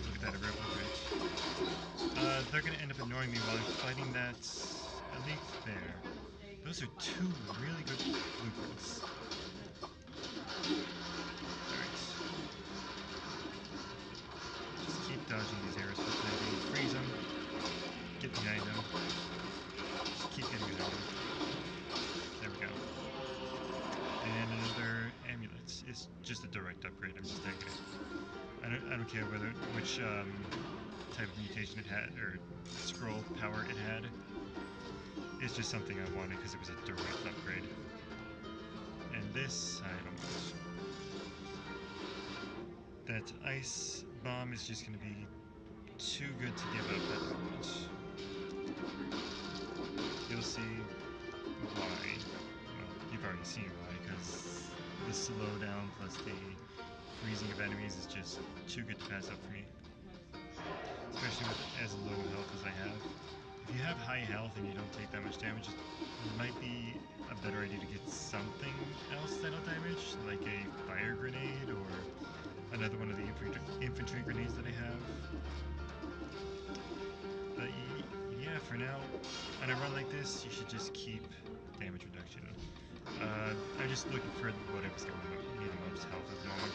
look at that, a real great. They're gonna end up annoying me while I'm fighting that elite there. Those are two really good blueprints. Alright. Just keep dodging these arrows for the time being. Freeze them. Get behind them. Just keep getting behind them. There we go. And another amulet. It's just a direct upgrade. I'm just taking it. I don't care which type of mutation it had or scroll power it had. It's just something I wanted because it was a direct upgrade. And this I don't want. That ice bomb is just going to be too good to give up at the moment. You'll see why. Well, you've already seen why, because the slowdown plus the freezing of enemies is just too good to pass up for me. Especially with as low health as I have. If you have high health and you don't take that much damage, it might be a better idea to get something else that'll damage, like a fire grenade or another one of the infantry grenades that I have. But yeah, for now, on a run like this, you should just keep damage reduction. I'm just looking for whatever's going to need the most health at the moment.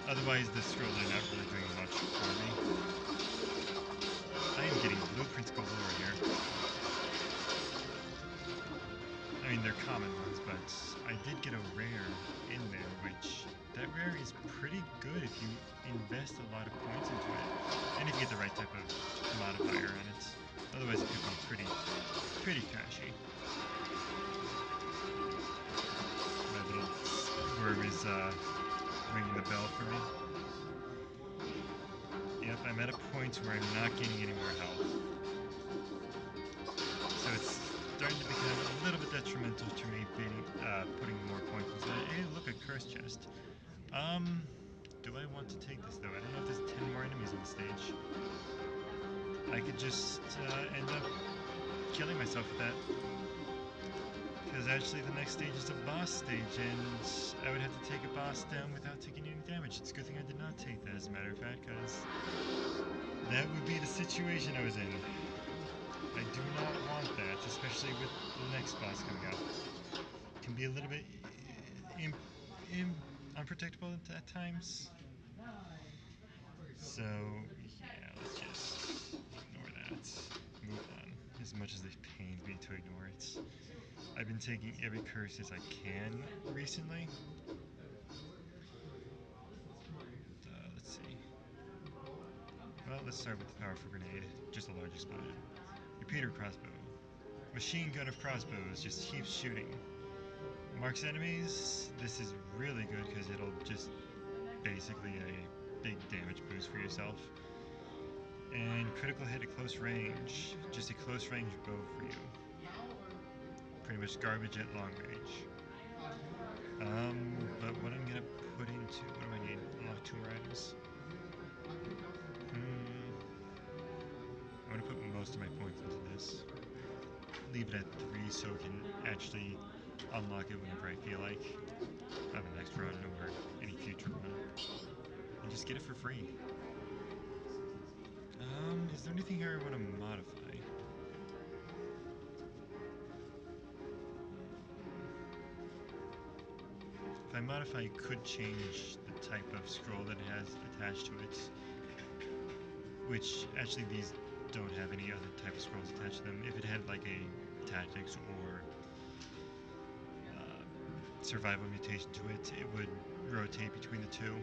Otherwise, the scrolls are not really doing much for me. I am getting blueprints galore here. I mean, they're common ones, but I did get a rare in there, which that rare is pretty good if you invest a lot of points into it, and if you get the right type of modifier on it. Otherwise, it could be pretty trashy. My little worm is ringing the bell for me. Yep, I'm at a point where I'm not gaining any more health. So it's starting to become a little bit detrimental to me putting more points into it. Hey, look, a curse chest. Do I want to take this, though? I don't know if there's 10 more enemies on the stage. I could just end up killing myself with that. Because Because actually the next stage is a boss stage, and I would have to take a boss down without taking any damage. It's a good thing I did not take that, as a matter of fact, because that would be the situation I was in. I do not want that, especially with the next boss coming up. It can be a little bit unpredictable at times. So, yeah, let's just ignore that. Move on. As much as it pains me to ignore it. I've been taking every curse as I can recently. Let's see. Well, let's start with the powerful grenade. Just a large explosion. Repeater crossbow. Machine gun of crossbows just keeps shooting. Marks enemies. This is really good because it'll just basically a big damage boost for yourself. And critical hit at close range. Just a close range bow for you. Pretty much garbage at long range. But what I'm gonna put into, what do I need? Unlock 2 more items. I want to put most of my points into this. Leave it at 3 so I can actually unlock it whenever I feel like on the next run or any future run. And just get it for free. Is there anything here I want to modify? If I modify, it could change the type of scroll that it has attached to it. Which, actually, these don't have any other type of scrolls attached to them. If it had, like, a tactics or survival mutation to it, it would rotate between the two.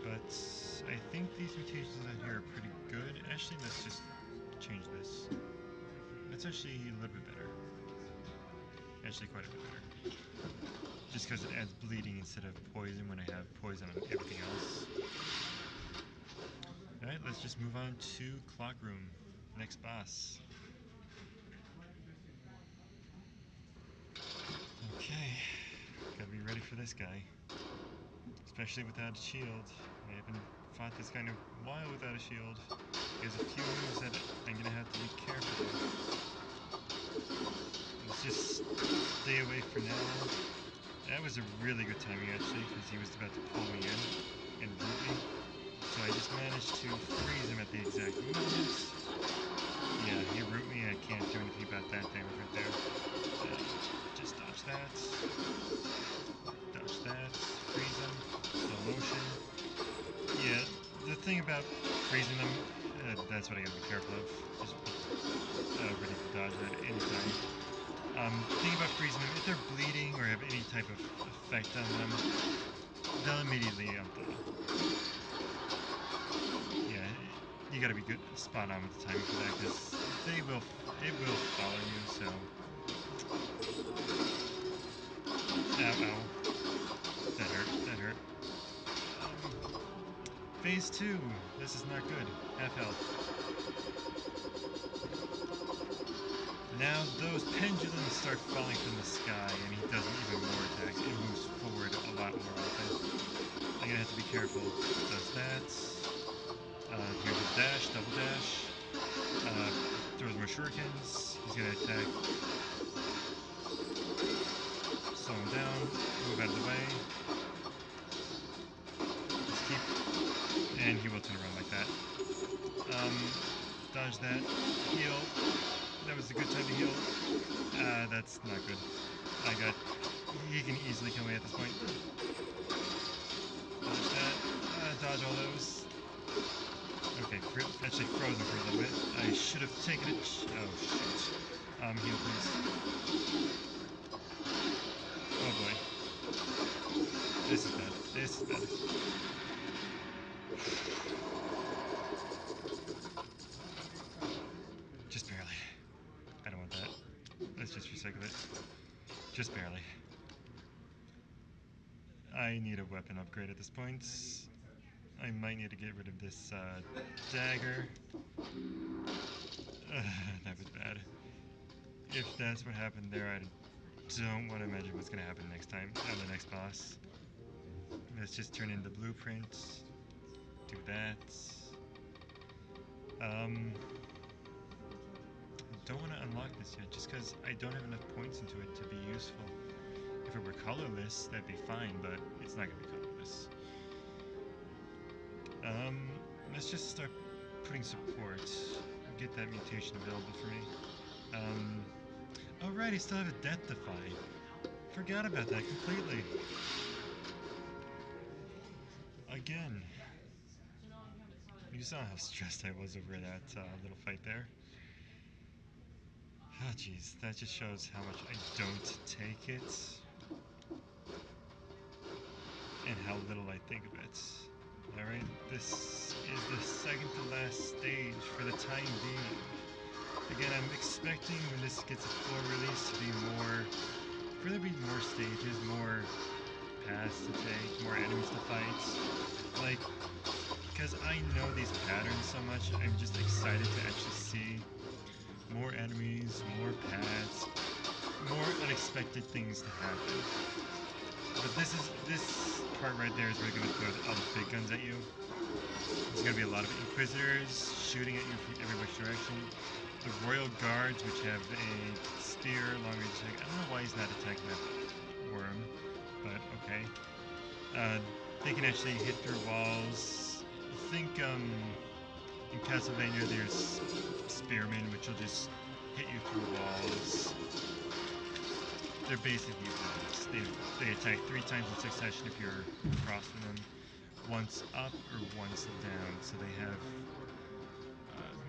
But I think these mutations on here are pretty good. Actually, let's just change this. That's actually a little bit better. Actually, quite a bit better. Just because it adds bleeding instead of poison when I have poison on everything else. Alright, let's just move on to Clock Room. Next boss. Okay. Gotta be ready for this guy. Especially without a shield. I haven't fought this guy in a while without a shield. There's a few moves that I'm gonna have to be careful with. Let's just stay away for now. That was a really good timing actually, because he was about to pull me in and root me. So I just managed to freeze him at the exact moment. Yeah, he root me, I can't do anything about that damage right there. Just dodge that. Dodge that. Freeze him. Slow motion. Yeah, the thing about freezing them, that's what I gotta be careful of. Just ready to dodge that at any time. The thing about freezing them, if they're bleeding or have any type of effect on them, they'll immediately unthaw. Yeah, you gotta be good, spot on with the timing for that, because it will follow you, so. Ow, ow. That hurt, that hurt. Phase 2. This is not good. Half health. Now those pendulums start falling from the sky, and he does even more attacks. It moves forward a lot more often. I'm gonna have to be careful. Does that. Here's a dash, double dash. Throws more shurikens. He's gonna attack. Slow him down. Move out of the way. Just keep. And he will turn around like that. Dodge that. Heal. That was a good time to heal. That's not good. He can easily kill me at this point. Dodge that. Dodge all those. Okay, actually frozen for a little bit. I should have taken it. Oh, shit. Heal, please. Oh, boy. This is bad. This is bad. Just barely. I don't want that. Let's just recycle it. Just barely. I need a weapon upgrade at this point. I might need to get rid of this dagger. That was bad. If that's what happened there, I don't want to imagine what's going to happen next time on the next boss. Let's just turn in the blueprint. Do that. don't want to unlock this yet, just because I don't have enough points into it to be useful. If it were colorless, that'd be fine, but it's not going to be colorless. Let's just start putting support. Get that mutation available for me. Oh right, I still have a Death Defy. Forgot about that completely. Again. You saw how stressed I was over that little fight there. Oh jeez, that just shows how much I don't take it. And how little I think of it. Alright, this is the second to last stage for the time being. Again, I'm expecting when this gets a full release to be more, for there to be more stages, more paths to take, more enemies to fight. Like, because I know these patterns so much, I'm just excited to actually see more enemies, more paths, more unexpected things to happen. But this part right there is where they're going to throw all the big guns at you. There's going to be a lot of Inquisitors shooting at you from every which direction. The Royal Guards, which have a spear, long range attack. I don't know why he's not attacking that worm, but okay. They can actually hit through walls. Think in Castlevania there's spearmen, which will just hit you through walls. They're basically bullets. They attack 3 times in succession if you're crossing them. Once up or once down, so they have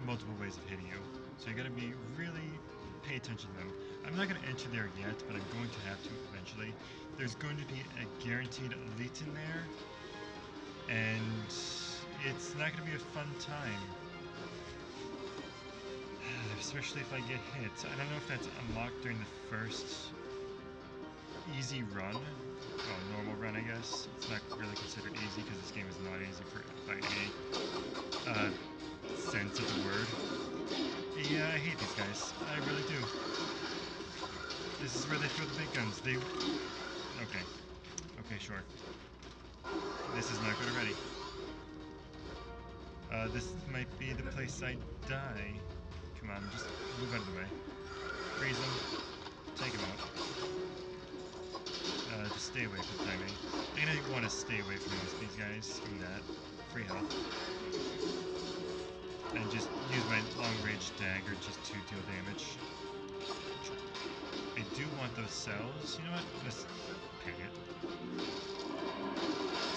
multiple ways of hitting you. So you gotta be really pay attention to them. I'm not gonna enter there yet, but I'm going to have to eventually. There's going to be a guaranteed elite in there, and it's not gonna be a fun time. Especially if I get hit. I don't know if that's unlocked during the first easy run. Oh, normal run, I guess. It's not really considered easy because this game is not easy by any sense of the word. Yeah, I hate these guys. I really do. This is where they throw the big guns. Okay. Okay, sure. This is not good already. This might be the place I die. Come on, just move out of the way. Freeze them. Take them out. Just stay away from timing. I'm gonna want to stay away from these guys. Give me that. Free health. And just use my long-range dagger just to deal damage. I do want those cells. You know what? Let's pick it.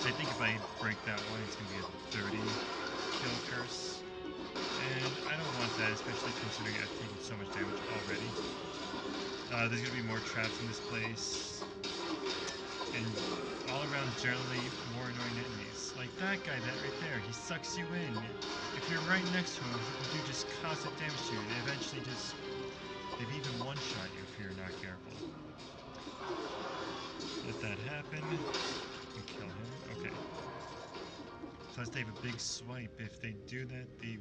So I think if I break that one, it's gonna be a 30 kill curse. And I don't want that, especially considering I've taken so much damage already. There's gonna be more traps in this place. And all around generally more annoying enemies. Like that guy right there, he sucks you in. If you're right next to him, he can do just constant damage to you. They eventually they've even one-shot you if you're not careful. Let that happen. And kill him. Okay. Plus they have a big swipe. If they do that, they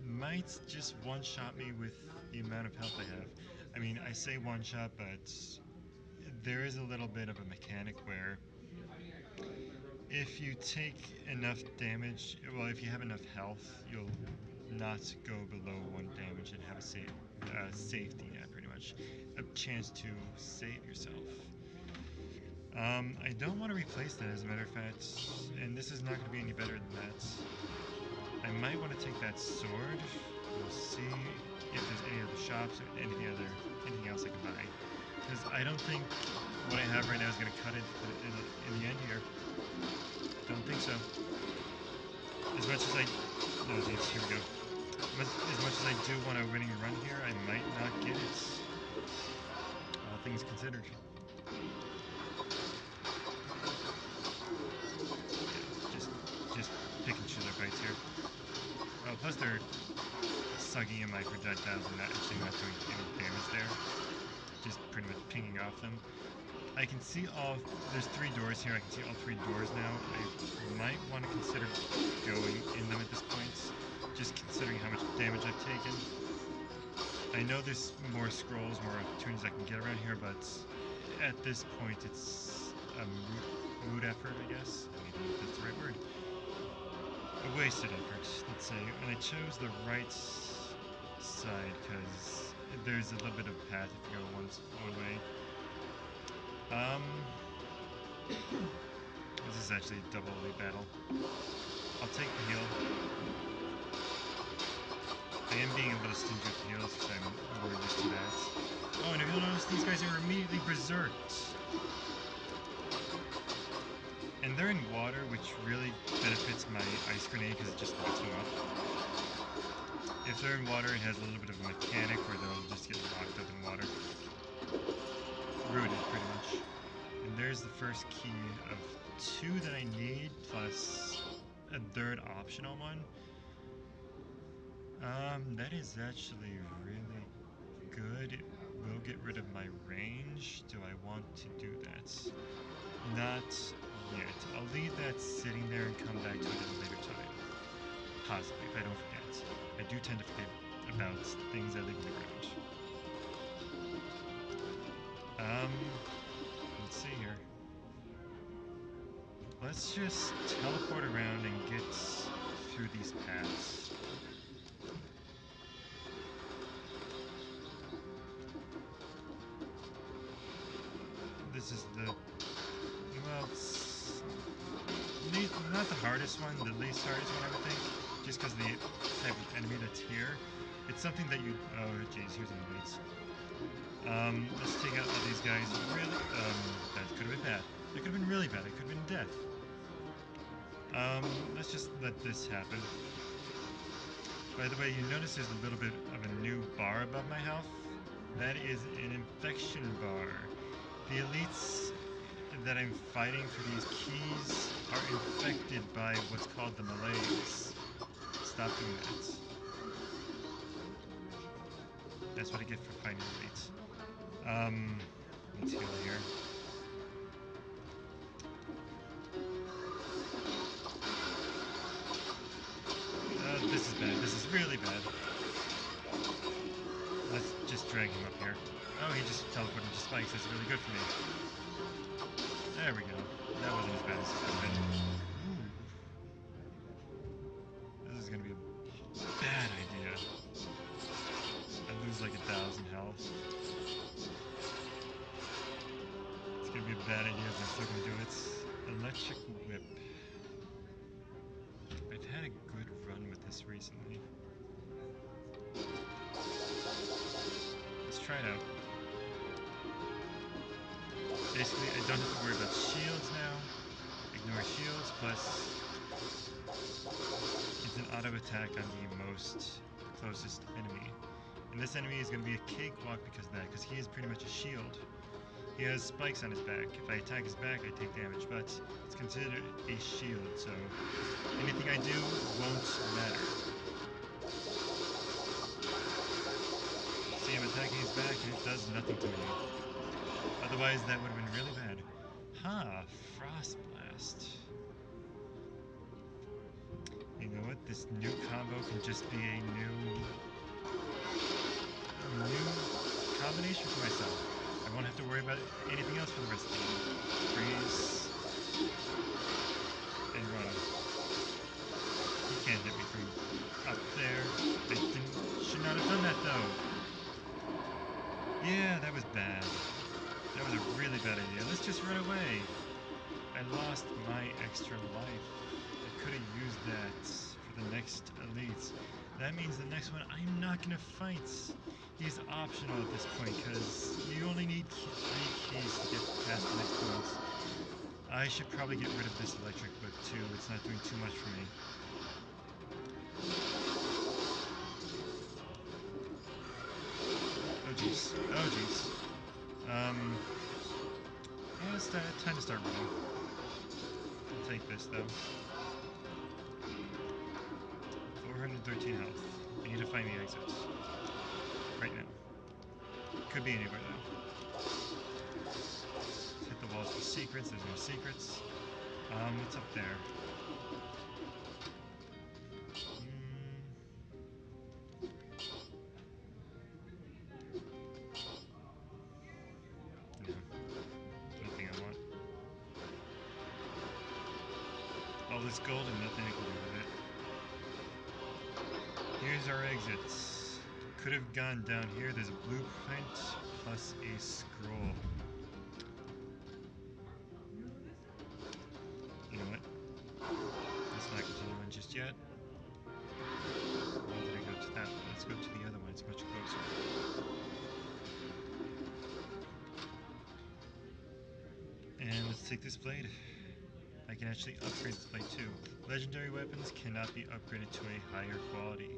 might just one-shot me with the amount of health I have. I mean, I say one-shot, but there is a little bit of a mechanic where if you take enough damage, well, if you have enough health, you'll not go below 1 damage and have a safety net, pretty much. A chance to save yourself. I don't want to replace that, as a matter of fact, and this is not going to be any better than that. I might want to take that sword. We'll see if there's any other shops or anything else I can buy. Because I don't think what I have right now is going to cut it in the end here. Don't think so. As much as oh geez, here we go. As much as I do want a winning run here, I might not get it. All things considered. Just pick and choose our fights here. Oh, plus they're sucking in my projectiles and not actually not doing any damage there. Just pretty much pinging off them. I can see there's 3 doors here. I can see all 3 doors now. I might want to consider going in them at this point, just considering how much damage I've taken. I know there's more scrolls, more opportunities I can get around here, but at this point it's a mood effort, I guess. I don't know if that's the right word. A wasted effort, let's say. And I chose the right side because there's a little bit of path if you go one way. This is actually a double elite battle. I'll take the heal. I am being a little stingy with the heals because I'm more used to that. Oh, and if you'll notice, these guys are immediately berserked. And they're in water, which really benefits my ice grenade because it just locks them up. If they're in water, it has a little bit of a mechanic where they'll just get locked up in water. Rooted, pretty much. And there's the first key of 2 that I need, plus a third optional one. That is actually really good. It will get rid of my range. Do I want to do that? Not yet. I'll leave that sitting there and come back to it at a later time. Possibly, if I don't forget. I do tend to forget about things I leave in the ground. Let's see here. Let's just teleport around and get through these paths. This is the, well, it's not the hardest one, the least hardest one I would think, just because the type of enemy that's here. It's something that you, oh jeez, here's an elite. Let's take out all these guys. Really, that could have been bad. That could have been really bad. It could have been death. Let's just let this happen. By the way, you notice there's a little bit of a new bar above my health. That is an infection bar. The elites that I'm fighting for these keys are infected by what's called the malaise. Stop doing that. That's what I get for fighting elites. Let's heal here. This is bad. This is really bad. Let's just drag him up here. Oh, he just teleported to spikes. That's really good for me. There we go. That wasn't as bad as it could have been. Ooh. This is going to be a bad idea. I lose like 1,000 health. It's going to be a bad idea if I'm still going to do it. Electric Whip. I've had a good run with this recently. Let's try it out. Basically, I don't have to worry about shields now. Ignore shields, plus it's an auto attack on the closest enemy. And this enemy is going to be a cakewalk because of that, because he is pretty much a shield. He has spikes on his back. If I attack his back, I take damage, but it's considered a shield, so anything I do won't matter. See, I'm attacking his back and it does nothing to me. Otherwise, that would have been really bad. Frost Blast. You know what? This new combo can just be a new combination for myself. I won't have to worry about anything else for the rest of the game. Freeze. And run. You can't hit me from up there. I should not have done that though. Yeah, that was bad. That was a really bad idea. Let's just run away. I lost my extra life. I could have used that for the next elite. That means the next one I'm not going to fight. He's optional at this point because you only need 3 keys to get past the next point. I should probably get rid of this electric whip too. It's not doing too much for me. Oh jeez. Oh jeez. Yeah, it's time to start running. I'll take this though. 413 health. I need to find the exit. Right now. Could be anywhere though. Let's hit the walls for secrets. There's no secrets. What's up there? Nothing I want. All this gold and nothing I can do with it. Here's our exits. could have gone down here. There's a blueprint plus a scroll. You know what? Let's not continue on just yet. Why did I go to that one? Let's go to the other one. It's much closer. And let's take this blade. I can actually upgrade this blade too. Legendary weapons cannot be upgraded to a higher quality,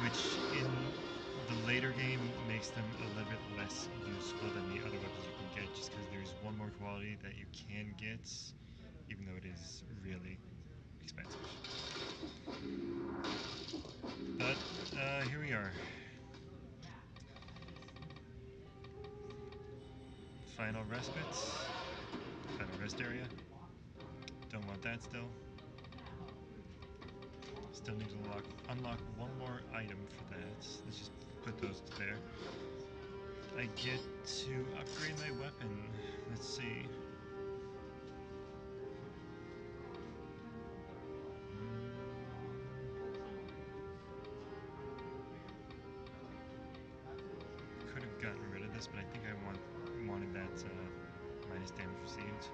which in the later game makes them a little bit less useful than the other weapons you can get, just because there's one more quality that you can get, even though it is really expensive. But here we are. Final respite. Final rest area. Don't want that still. Still need to unlock one more item for that. Let's just put those there. I get to upgrade my weapon. Let's see. Could have gotten rid of this, but I think I wanted that minus damage received.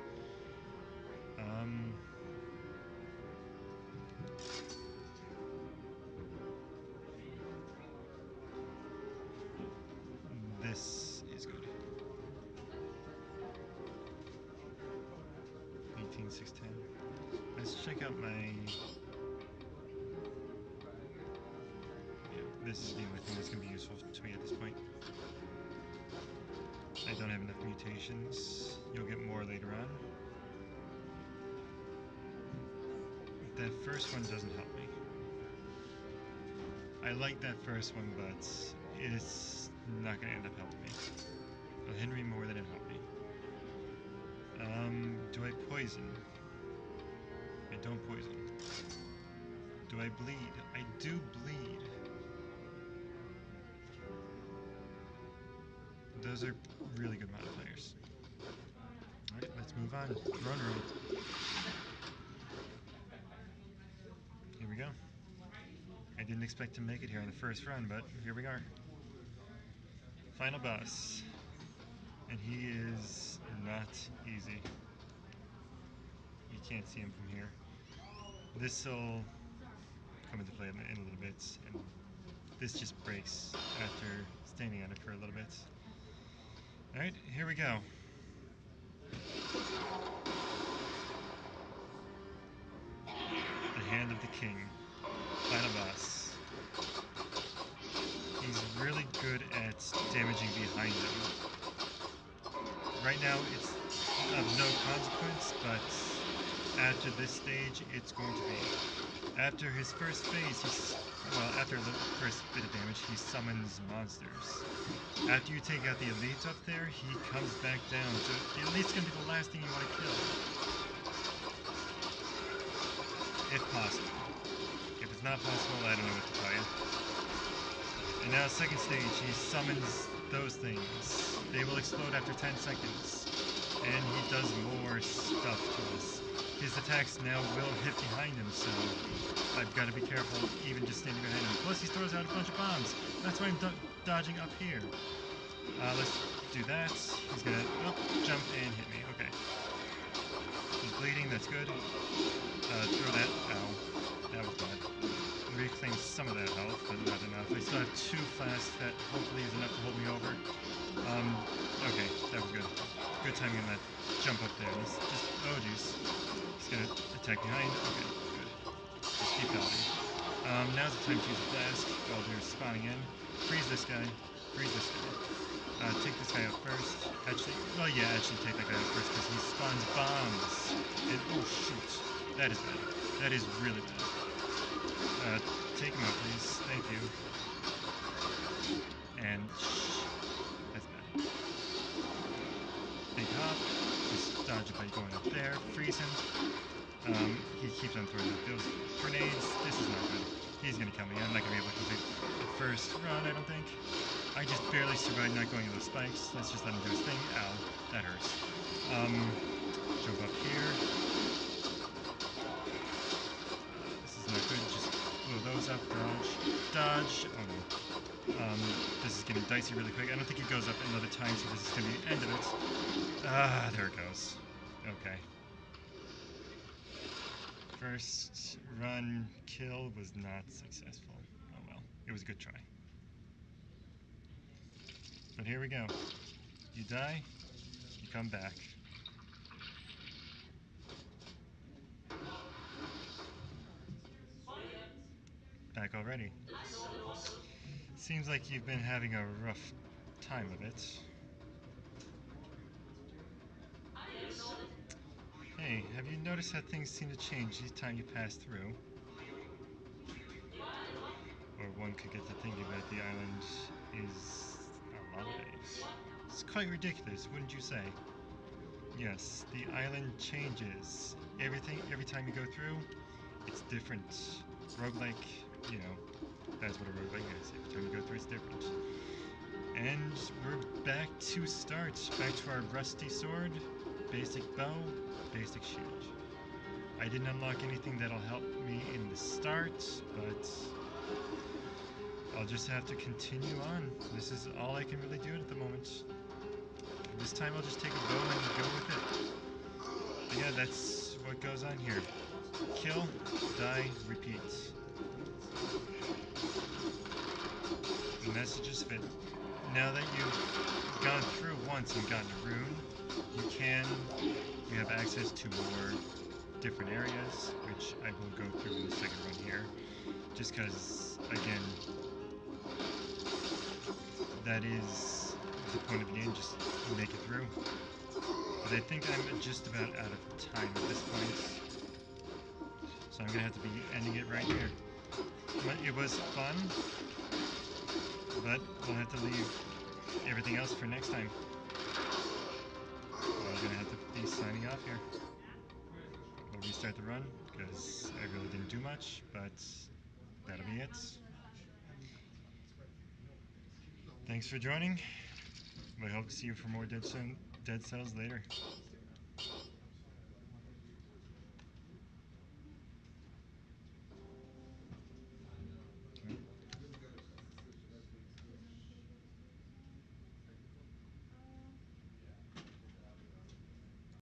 This is good. 18610. Let's check out my. Yeah, this is the only thing that's going to be useful to me at this point. I don't have enough mutations. You'll get more later on. That first one doesn't help me. I like that first one, but it's not going to end up helping me. It'll hinder me more than it'll help me. Do I poison? I don't poison. Do I bleed? I do bleed. Those are really good modifiers. Alright, let's move on. Throne room. Here we go. I didn't expect to make it here on the first run, but here we are. Final boss. And he is not easy. You can't see him from here. This will come into play in a little bit, and this just breaks after standing on it for a little bit. Alright, here we go. The Hand of the King. Final boss. He's really good at damaging behind him. Right now it's of no consequence, but after this stage it's going to be. After his first phase, after the first bit of damage, he summons monsters. After you take out the elite up there, he comes back down. So the elite's going to be the last thing you want to kill. If possible. If it's not possible, I don't know what to tell you. And now, second stage, he summons those things. They will explode after 10 seconds. And he does more stuff to us. His attacks now will hit behind him, so I've got to be careful even just standing behind him. Plus, he throws out a bunch of bombs. That's why I'm dodging up here. Let's do that. He's going to jump and hit me. Okay. He's bleeding. That's good. Throw that. Ow. That was bad. Reclaim some of that health, but not enough. I still have 2 flasks that hopefully is enough to hold me over. Okay, that was good. Good timing on that jump up there. Let's just, oh jeez. He's gonna attack behind. Okay, good. Just keep dodging. Now's the time to use the flask while they're spawning in. Freeze this guy. Freeze this guy. Take this guy out first. Actually take that guy out first because he spawns bombs. And, oh shoot. That is bad. That is really bad. Take him out, please. Thank you. And that's bad. Big hop. Just dodge it by going up there. Freeze him. He keeps on throwing out those grenades. This is not good. He's gonna kill me. I'm not gonna be able to complete the first run, I don't think. I just barely survived not going to those spikes. Let's just let him do his thing. Ow. That hurts. Jump up here. This is not good. Just blow those goes up, dodge, dodge. Oh no. This is getting dicey really quick. I don't think it goes up another time, so this is going to be the end of it. Ah, there it goes. Okay. First run kill was not successful. Oh well, it was a good try. But here we go. You die, you come back. Back already. Seems like you've been having a rough time of it. Hey, have you noticed how things seem to change each time you pass through? Or one could get to thinking that the island is alive. It's quite ridiculous, wouldn't you say? Yes, the island changes. Every time you go through, it's different. Roguelike, you know, that's what a roguelike is. Every time you go through, it's different. And we're back to start. Back to our rusty sword, basic bow, basic shield. I didn't unlock anything that'll help me in the start, but I'll just have to continue on. This is all I can really do at the moment. This time I'll just take a bow and go with it. But yeah, that's what goes on here. Kill, die, repeat. The message is fit. Now that you've gone through once and gotten a rune, you have access to more different areas, which I will go through in the second run here. Just because, again, that is the point of the game, just make it through. But I think I'm just about out of time at this point. So I'm going to have to be ending it right here. But it was fun, but we'll have to leave everything else for next time. I'm going to have to be signing off here. We'll restart the run, because I really didn't do much, but that'll be it. Thanks for joining. We hope to see you for more Dead Cells later.